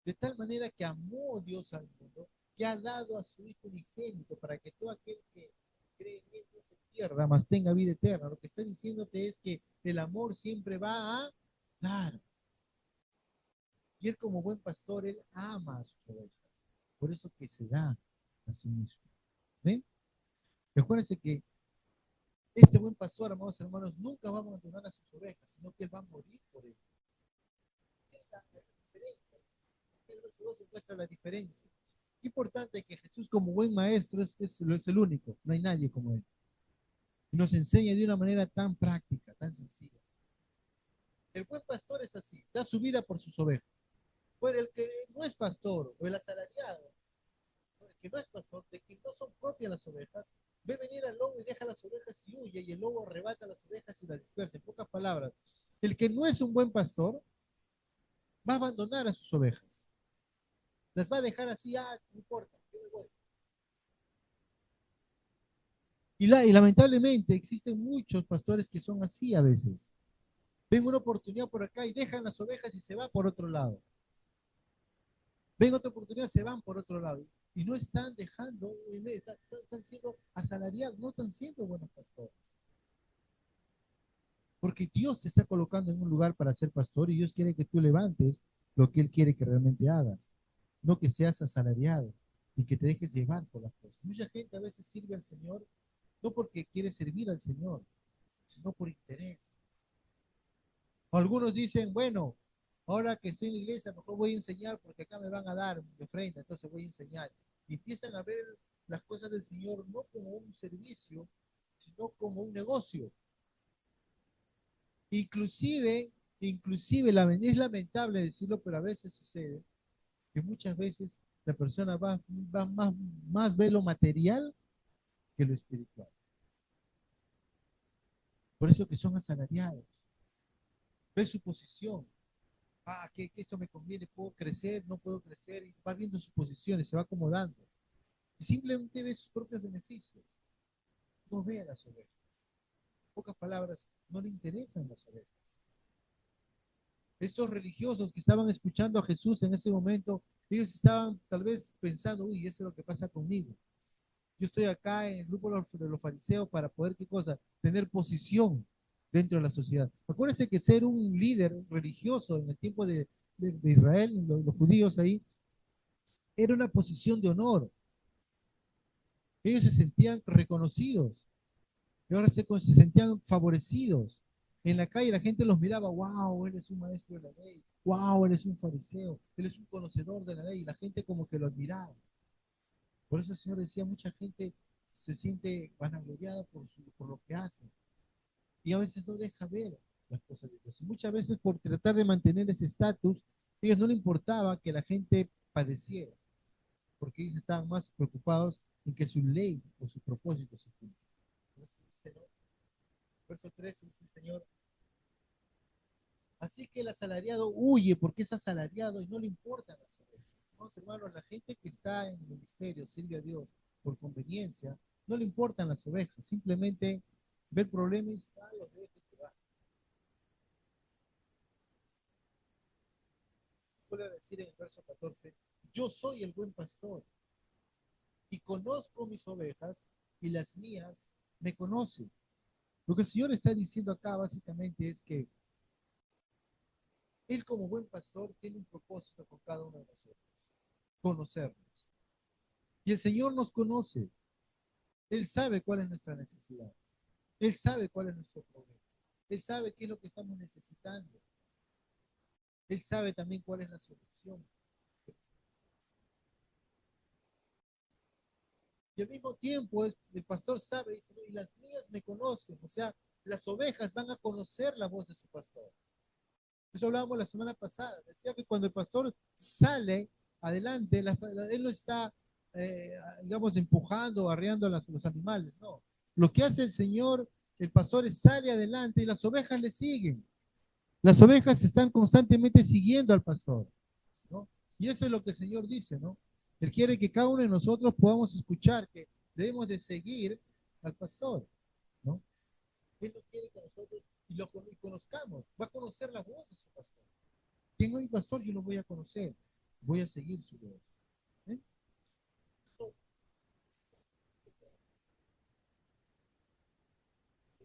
De tal manera que amó Dios al mundo, que ha dado a su Hijo unigénito para que todo aquel que cree en él no se pierda, mas tenga vida eterna. Lo que está diciéndote es que el amor siempre va a dar. Y él como buen pastor, él ama a sus ovejas. Por eso que se da a sí mismo. ¿Ven? Recuérdense que este buen pastor, amados hermanos, nunca va a abandonar a sus ovejas, sino que él va a morir por ellas. Es la diferencia. El verso 2 muestra la diferencia. Importante que Jesús como buen maestro es el único, no hay nadie como él. Y nos enseña de una manera tan práctica, tan sencilla. El buen pastor es así, da su vida por sus ovejas. Pero el que no es pastor o el asalariado, el que no es pastor, de que no son propias las ovejas, ve venir al lobo y deja las ovejas y huye, y el lobo arrebata las ovejas y las dispersa. En pocas palabras, el que no es un buen pastor va a abandonar a sus ovejas. Las va a dejar así, no importa, yo me voy. Y lamentablemente existen muchos pastores que son así a veces. Ven una oportunidad por acá y dejan las ovejas y se va por otro lado. Ven otra oportunidad, se van por otro lado. Y no están dejando, están siendo asalariados, no están siendo buenos pastores. Porque Dios te está colocando en un lugar para ser pastor y Dios quiere que tú levantes lo que Él quiere que realmente hagas. No que seas asalariado y que te dejes llevar por las cosas. Mucha gente a veces sirve al Señor no porque quiere servir al Señor, sino por interés. O algunos dicen, bueno, ahora que estoy en la iglesia, mejor voy a enseñar porque acá me van a dar de ofrenda, entonces voy a enseñar. Y empiezan a ver las cosas del Señor no como un servicio, sino como un negocio. Inclusive, es lamentable decirlo, pero a veces sucede que muchas veces la persona va más ve lo material que lo espiritual. Por eso que son asalariados. Ve su posición, que esto me conviene, puedo crecer, no puedo crecer, y va viendo sus posiciones, se va acomodando. Y simplemente ve sus propios beneficios. No ve a las ovejas. En pocas palabras, no le interesan las ovejas. Estos religiosos que estaban escuchando a Jesús en ese momento, Ellos estaban tal vez pensando, uy, eso es lo que pasa conmigo. Yo estoy acá en el grupo de los fariseos para poder, ¿qué cosa? Tener posición dentro de la sociedad. Acuérdense que ser un líder religioso en el tiempo de Israel, los judíos ahí, era una posición de honor. Ellos se sentían reconocidos, y ahora se sentían favorecidos. En la calle la gente los miraba, wow, él es un maestro de la ley, wow, él es un fariseo, él es un conocedor de la ley, y la gente como que lo admiraba. Por eso el Señor decía, mucha gente se siente vanagloriada por lo que hace, y a veces no deja ver las cosas de Dios. Y muchas veces por tratar de mantener ese estatus, a ellos no le importaba que la gente padeciera, porque ellos estaban más preocupados en que su ley o su propósito se cumpla. Verso 13 dice el Señor, así que el asalariado huye porque es asalariado y no le importan las ovejas. Vamos, hermanos, la gente que está en el ministerio, sirve a Dios por conveniencia, no le importan las ovejas, simplemente ver problemas y los ovejas se van. Vuelve a decir en el verso 14, yo soy el buen pastor y conozco mis ovejas y las mías me conocen. Lo que el Señor está diciendo acá básicamente es que Él como buen pastor tiene un propósito con cada uno de nosotros, conocernos. Y el Señor nos conoce. Él sabe cuál es nuestra necesidad. Él sabe cuál es nuestro problema. Él sabe qué es lo que estamos necesitando. Él sabe también cuál es la solución. Y al mismo tiempo el pastor sabe, dice, y las mías me conocen. O sea, las ovejas van a conocer la voz de su pastor. Eso hablábamos la semana pasada. Decía que cuando el pastor sale adelante, él no está, digamos, empujando, arreando a los animales. No. Lo que hace el Señor, el pastor, es sale adelante y las ovejas le siguen. Las ovejas están constantemente siguiendo al pastor, ¿no? Y eso es lo que el Señor dice, ¿no? Él quiere que cada uno de nosotros podamos escuchar que debemos de seguir al pastor, ¿no? Él no quiere que nosotros y conozcamos, va a conocer la voz de su pastor. ¿Quién es mi pastor? Yo lo voy a conocer, voy a seguir su voz. ¿Eh?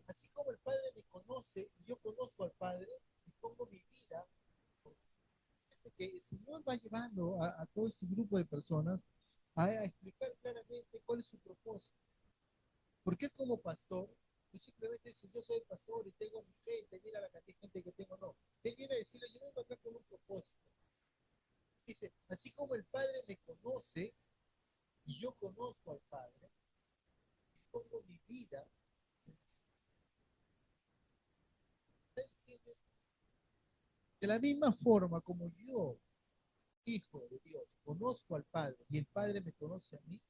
Así como el Padre me conoce y yo conozco al Padre y pongo mi vida, que el Señor va llevando a todo este grupo de personas a explicar claramente cuál es su propósito. Porque como pastor, no simplemente dice, yo soy el pastor y tengo mi gente, mira la cantidad de gente que tengo, no. Él viene a decirle, yo vengo acá con un propósito. Dice, así como el Padre me conoce y yo conozco al Padre, pongo mi vida. De la misma forma como yo, hijo de Dios, conozco al Padre y el Padre me conoce a mí,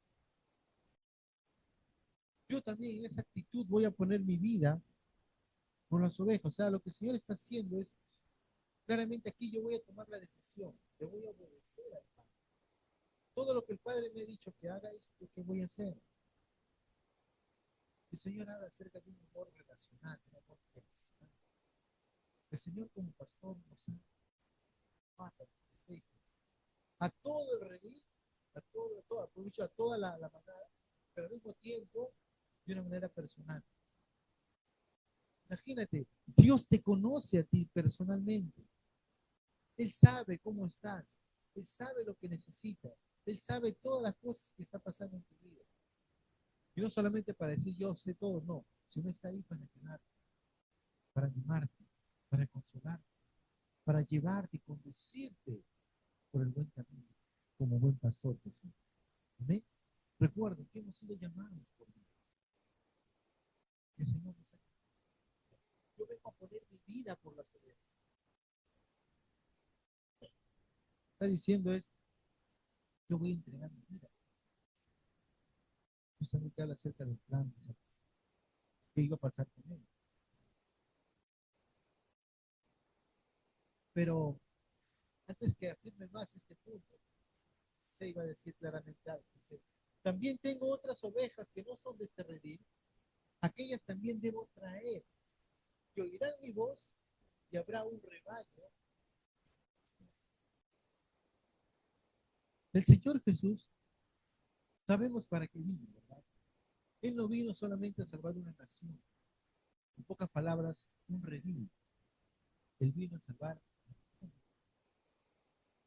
yo también en esa actitud voy a poner mi vida por las ovejas. O sea, lo que el Señor está haciendo es, claramente aquí yo voy a tomar la decisión, le voy a obedecer al Padre. Todo lo que el Padre me ha dicho que haga es lo que voy a hacer. El Señor habla acerca de un amor relacional, un amor personal. El Señor como pastor nos mata, a todo el redil, a toda la manada, pero al mismo tiempo de una manera personal. Imagínate, Dios te conoce a ti personalmente. Él sabe cómo estás. Él sabe lo que necesitas. Él sabe todas las cosas que está pasando en tu vida. Y no solamente para decir yo sé todo, no, sino está ahí para ayudarte, para animarte, para consolarte, para llevarte y conducirte por el buen camino, como buen pastor que sí. ¿Amén? Recuerden que hemos sido llamados por Dios. Que el Señor nos ha. Yo vengo a poner mi vida por las ovejas. Está diciendo es, yo voy a entregar mi vida. Justamente habla acerca del plan de salvación. ¿Qué iba a pasar con él? Pero antes que afirme más este punto, se iba a decir claramente algo. Dice, también tengo otras ovejas que no son de este redil, aquellas también debo traer, que oirán mi voz y habrá un rebaño. El Señor Jesús, sabemos para qué vino, ¿verdad? Él no vino solamente a salvar una nación, en pocas palabras, un redil. Él vino a salvar.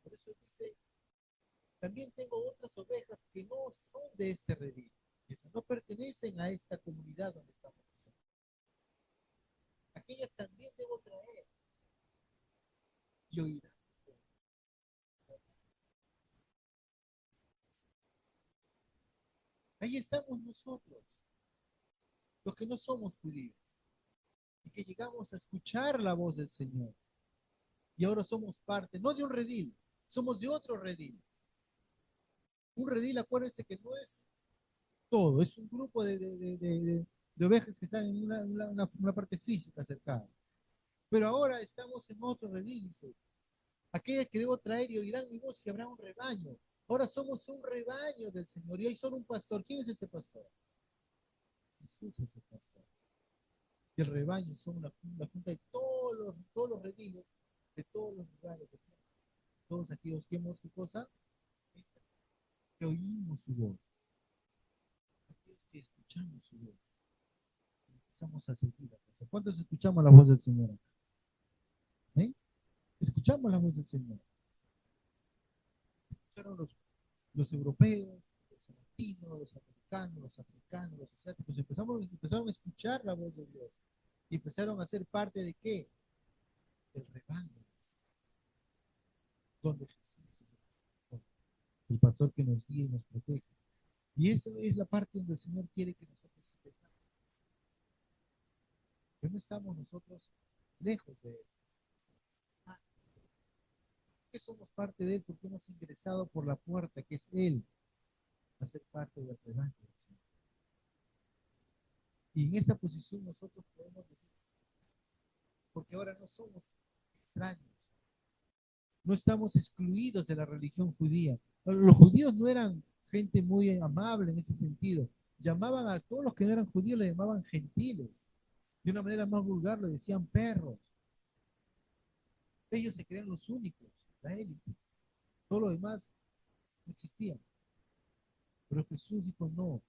Por eso dice, también tengo otras ovejas que no son de este redil, que no pertenecen a esta comunidad donde estamos. Aquellas también debo traer y oirán. Ahí estamos nosotros, los que no somos judíos, y que llegamos a escuchar la voz del Señor. Y ahora somos parte, no de un redil, somos de otro redil. Un redil, acuérdense que no es todo, es un grupo de ovejas que están en una parte física cercana. Pero ahora estamos en otro redil, dice. Aquellas que debo traer y oirán mi voz y habrá un rebaño. Ahora somos un rebaño del Señor y hay solo un pastor. ¿Quién es ese pastor? Jesús es el pastor. Y el rebaño son una junta de todos los rediles, de todos los lugares, de todos aquellos que hemos, ¿qué cosa? Que oímos su voz, aquellos que escuchamos su voz, empezamos a seguir. ¿Cuántos escuchamos la voz del Señor? ¿Eh? Escuchamos la voz del Señor. Escucharon los europeos, los latinos, los americanos, los africanos, los asiáticos. Empezaron a escuchar la voz de Dios y empezaron a ser parte de qué? Del rebaño, donde Jesús es el pastor que nos guía y nos protege. Y esa es la parte donde el Señor quiere que nosotros estemos. Pero no estamos nosotros lejos de Él. Que somos parte de Él porque hemos ingresado por la puerta que es Él a ser parte del rebaño del Señor. Y en esta posición nosotros podemos decir, porque ahora no somos extraños, no estamos excluidos de la religión judía. Los judíos no eran gente muy amable en ese sentido. Llamaban a todos los que no eran judíos, le llamaban gentiles. De una manera más vulgar, le decían perros. Ellos se creían los únicos, la élite. Todo lo demás no existía. Pero Jesús dijo, no,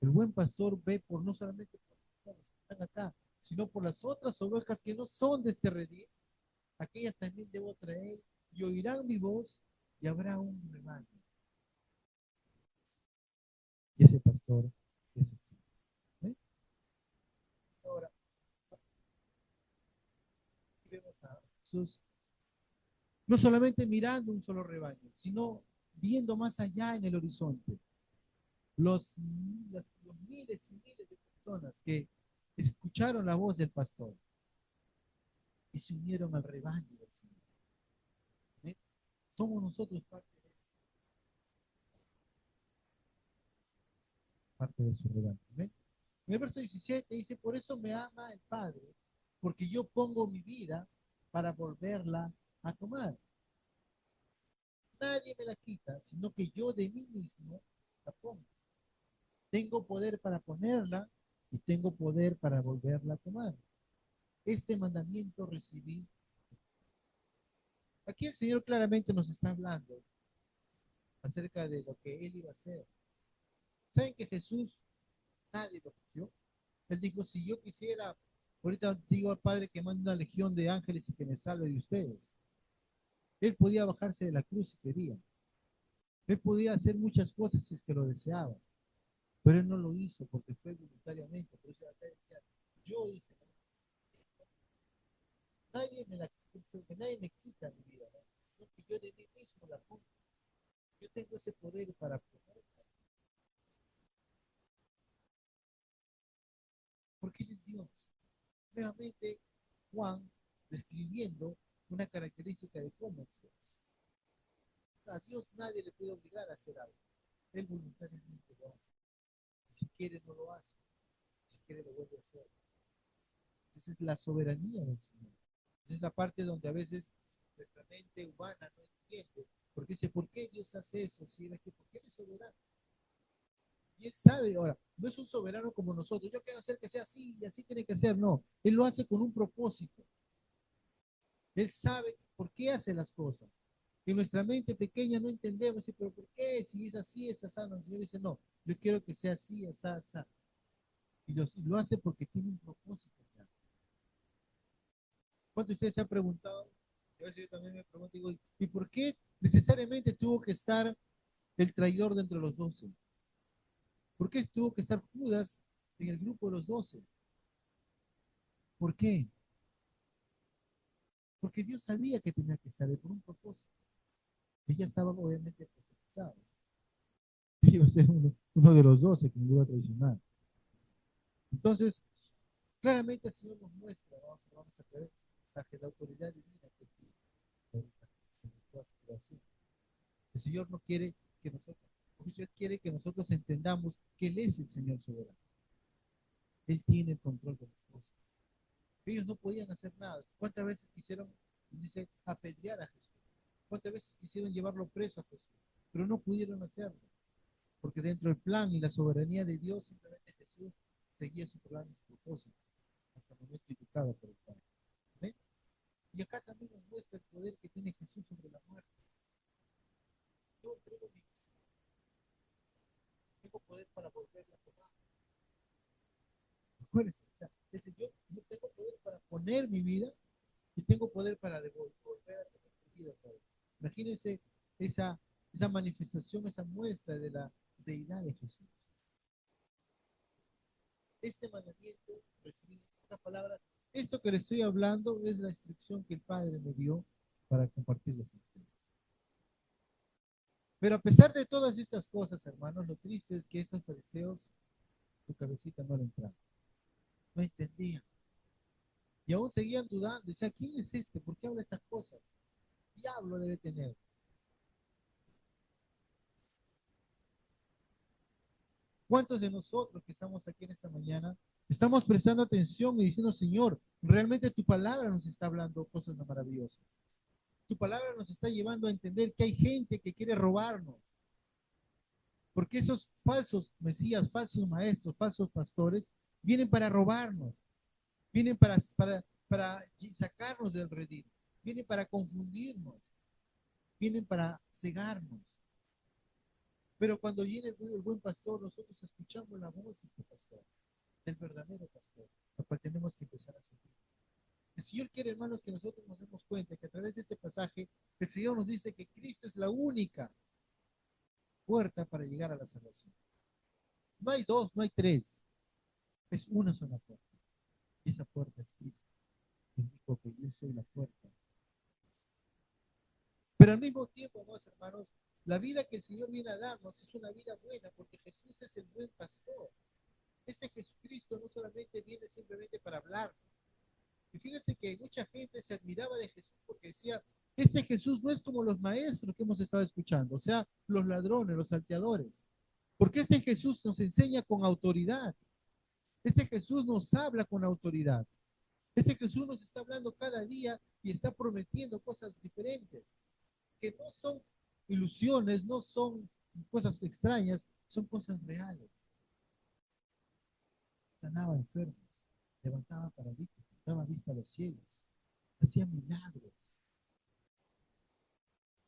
el buen pastor ve por no solamente por los que están acá, sino por las otras ovejas que no son de este redil. Aquellas también debo traer y oirán mi voz y habrá un rebaño. Y ese pastor es el Señor. ¿Eh? Ahora, vemos a Jesús no solamente mirando un solo rebaño, sino viendo más allá en el horizonte. Los, los miles y miles de personas que escucharon la voz del pastor y se unieron al rebaño del Señor. ¿Eh? Somos nosotros parte de su rebaño. ¿Eh? En el verso 17 dice, por eso me ama el Padre, porque yo pongo mi vida para volverla a tomar. Nadie me la quita, sino que yo de mí mismo la pongo. Tengo poder para ponerla y tengo poder para volverla a tomar. Este mandamiento recibí. Aquí el Señor claramente nos está hablando acerca de lo que Él iba a hacer. ¿Saben que Jesús nadie lo cogió? Él dijo, si yo quisiera, ahorita digo al Padre que mande una legión de ángeles y que me salve de ustedes. Él podía bajarse de la cruz si quería. Él podía hacer muchas cosas si es que lo deseaba. Pero él no lo hizo porque fue voluntariamente. Por eso decía, yo hice. Nadie me la nadie me quita mi vida. ¿No? Porque yo de mí mismo la pongo. Yo tengo ese poder para ponerla. Porque Él es Dios. Nuevamente, Juan describiendo una característica de cómo es Dios. A Dios nadie le puede obligar a hacer algo. Él voluntariamente lo hace. Si quiere, no lo hace. Si quiere, lo vuelve a hacer. Esa es la soberanía del Señor. Esa es la parte donde a veces nuestra mente humana no entiende. Porque dice, ¿por qué Dios hace eso? Si él es que, ¿por qué Él es soberano? Y Él sabe, ahora, no es un soberano como nosotros. Yo quiero hacer que sea así y así tiene que ser. No, Él lo hace con un propósito. Él sabe por qué hace las cosas. En nuestra mente pequeña no entendemos, dice, pero ¿por qué? Si es así, es así. No, el Señor dice, no, yo quiero que sea así, así, así. Y lo hace porque tiene un propósito. ¿Cuántos de ustedes se han preguntado? A veces yo también me pregunto, digo, ¿y por qué necesariamente tuvo que estar el traidor dentro de los 12? ¿Por qué tuvo que estar Judas en el grupo de los 12? ¿Por qué? Porque Dios sabía que tenía que estar por un propósito. Ella estaba obviamente profetizado. Iba a ser uno de los 12 que me iba a traicionar. Entonces, claramente el Señor nos muestra, vamos a ver, la autoridad divina que tiene sobre toda su creación. El Señor no quiere que nosotros, el Señor quiere que nosotros entendamos que Él es el Señor soberano. Él tiene el control de las cosas. Ellos no podían hacer nada. ¿Cuántas veces quisieron, dice, apedrear a Jesús? ¿Cuántas veces quisieron llevarlo preso a Jesús? Pero no pudieron hacerlo. Porque dentro del plan y la soberanía de Dios, simplemente Jesús seguía su plan y su propósito hasta el momento indicado por el Padre. ¿Ven? Y acá también nos muestra el poder que tiene Jesús sobre la muerte. Yo entrego mi vida, tengo poder para volverla a tomar. Acuérdense, el Señor, yo tengo poder para poner mi vida y tengo poder para volver a tener mi vida otra vez. Imagínense esa manifestación, esa muestra de la deidad de Jesús. Este mandamiento, recibir estas palabras, esto que le estoy hablando es la instrucción que el Padre me dio para compartirles a ustedes. Pero a pesar de todas estas cosas, hermanos, lo triste es que estos fariseos, su cabecita no le entraba, no entendían. Y aún seguían dudando. Decían, ¿quién es este? ¿Por qué habla estas cosas? Diablo debe tener. ¿Cuántos de nosotros que estamos aquí en esta mañana estamos prestando atención y diciendo, Señor, realmente tu palabra nos está hablando cosas maravillosas? Tu palabra nos está llevando a entender que hay gente que quiere robarnos. Porque esos falsos mesías, falsos maestros, falsos pastores, vienen para robarnos, vienen para sacarnos del redil, vienen para confundirnos, vienen para cegarnos. Pero cuando viene el buen pastor, nosotros escuchamos la voz de este pastor, del verdadero pastor, al cual tenemos que empezar a seguir. El Señor quiere, hermanos, que nosotros nos demos cuenta que a través de este pasaje, el Señor nos dice que Cristo es la única puerta para llegar a la salvación. No hay dos, no hay tres, es una sola puerta. Y esa puerta es Cristo. Él dijo que yo soy la puerta. Pero al mismo tiempo, hermanos, la vida que el Señor viene a darnos es una vida buena, porque Jesús es el buen pastor. Este Jesucristo no solamente viene simplemente para hablar. Y fíjense que mucha gente se admiraba de Jesús porque decía, este Jesús no es como los maestros que hemos estado escuchando, o sea, los ladrones, los salteadores. Porque este Jesús nos enseña con autoridad. Este Jesús nos habla con autoridad. Este Jesús nos está hablando cada día y está prometiendo cosas diferentes, que no son ilusiones, no son cosas extrañas, son cosas reales. Sanaba enfermos, levantaba paralíticos, daba vista a los ciegos, hacía milagros,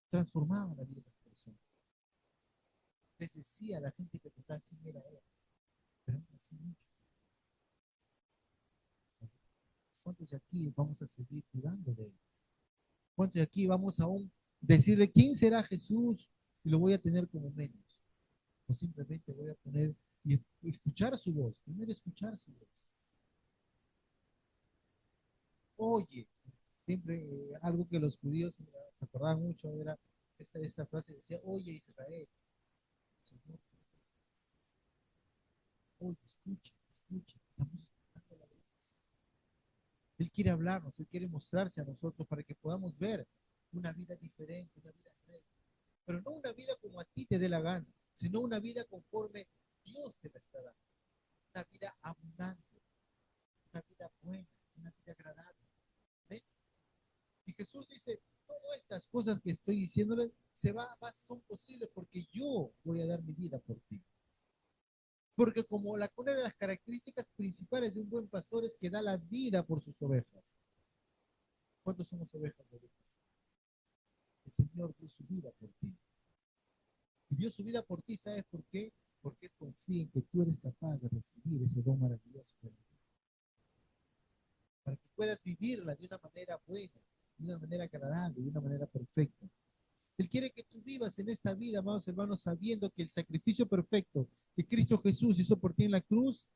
transformaba la vida de las personas. Les decía a la gente que tocaba quién era él, pero no hacía mucho. ¿Cuántos de aquí vamos a seguir dudando de él? ¿Cuántos de aquí vamos a aún decirle quién será Jesús y lo voy a tener como menos? O simplemente voy a poner y escuchar su voz, primero escuchar su voz. Oye, siempre algo que los judíos se acordaban mucho era esta frase, decía, oye Israel, Señor, oye, escucha, escucha, estamos escuchando la voz. Él quiere hablarnos, Él quiere mostrarse a nosotros para que podamos ver una vida diferente, una vida nueva. Pero no una vida como a ti te dé la gana, sino una vida conforme Dios te la está dando. Una vida abundante, una vida buena, una vida agradable. ¿Ven? Y Jesús dice, todas estas cosas que estoy diciéndole son posibles porque yo voy a dar mi vida por ti. Porque como una de las características principales de un buen pastor es que da la vida por sus ovejas. ¿Cuántos somos ovejas de Dios? El Señor dio su vida por ti. Y dio su vida por ti, ¿sabes por qué? Porque Él confía en que tú eres capaz de recibir ese don maravilloso para que puedas vivirla de una manera buena, de una manera agradable, de una manera perfecta. Él quiere que tú vivas en esta vida, amados hermanos, sabiendo que el sacrificio perfecto que Cristo Jesús hizo por ti en la cruz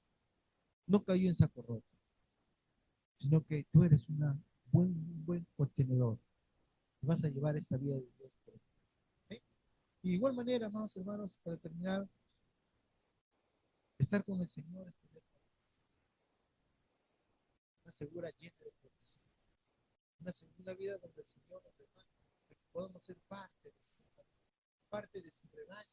no cayó en saco roto, sino que tú eres un buen contenedor. Vas a llevar esta vida de Dios por ti. ¿Okay? Y de igual manera, amados hermanos, para terminar, estar con el Señor es tener una segura llena de provisión, una segunda vida donde el Señor nos demanda que podamos ser parte de su rebaño.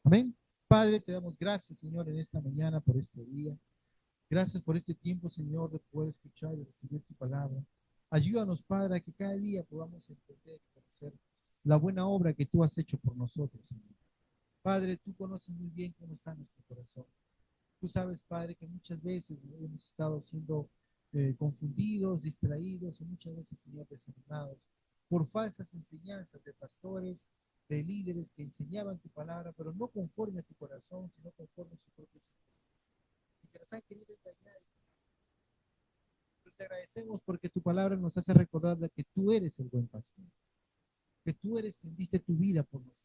Amén. Padre, te damos gracias, Señor, en esta mañana por este día. Gracias por este tiempo, Señor, de poder escuchar y recibir tu palabra. Ayúdanos, Padre, a que cada día podamos entender y conocer la buena obra que tú has hecho por nosotros, Señor. Padre, tú conoces muy bien cómo está nuestro corazón. Tú sabes, Padre, que muchas veces hemos estado siendo confundidos, distraídos y muchas veces, Señor, desanimados por falsas enseñanzas de pastores, de líderes que enseñaban tu palabra, pero no conforme a tu corazón, sino conforme a su propio sentido. Y que nos han querido engañar. Pero te agradecemos porque tu palabra nos hace recordar de que tú eres el buen pastor, que tú eres quien diste tu vida por nosotros.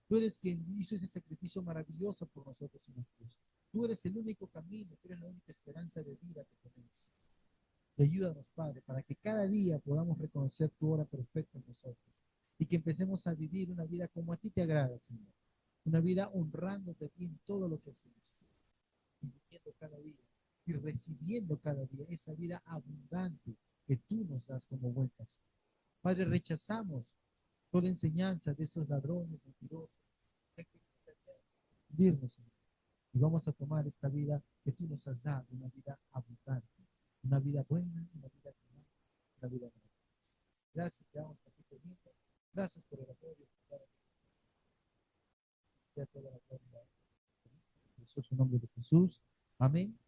Tú eres quien hizo ese sacrificio maravilloso por nosotros en la cruz. Tú eres el único camino, tú eres la única esperanza de vida que tenemos. Y ayúdanos, Padre, para que cada día podamos reconocer tu obra perfecta en nosotros y que empecemos a vivir una vida como a ti te agrada, Señor. Una vida honrándote a ti en todo lo que hacemos y viviendo cada día y recibiendo cada día esa vida abundante que tú nos das como buen pastor. Padre, rechazamos toda enseñanza de esos ladrones mentirosos hundirnos, Señor. Y vamos a tomar esta vida que tú nos has dado, una vida abundante, una vida buena, una vida común, una vida buena. Gracias, te damos aquí pendiente. Gracias por el apoyo. Sea toda la gloria en el precioso nombre de Jesús. Amén.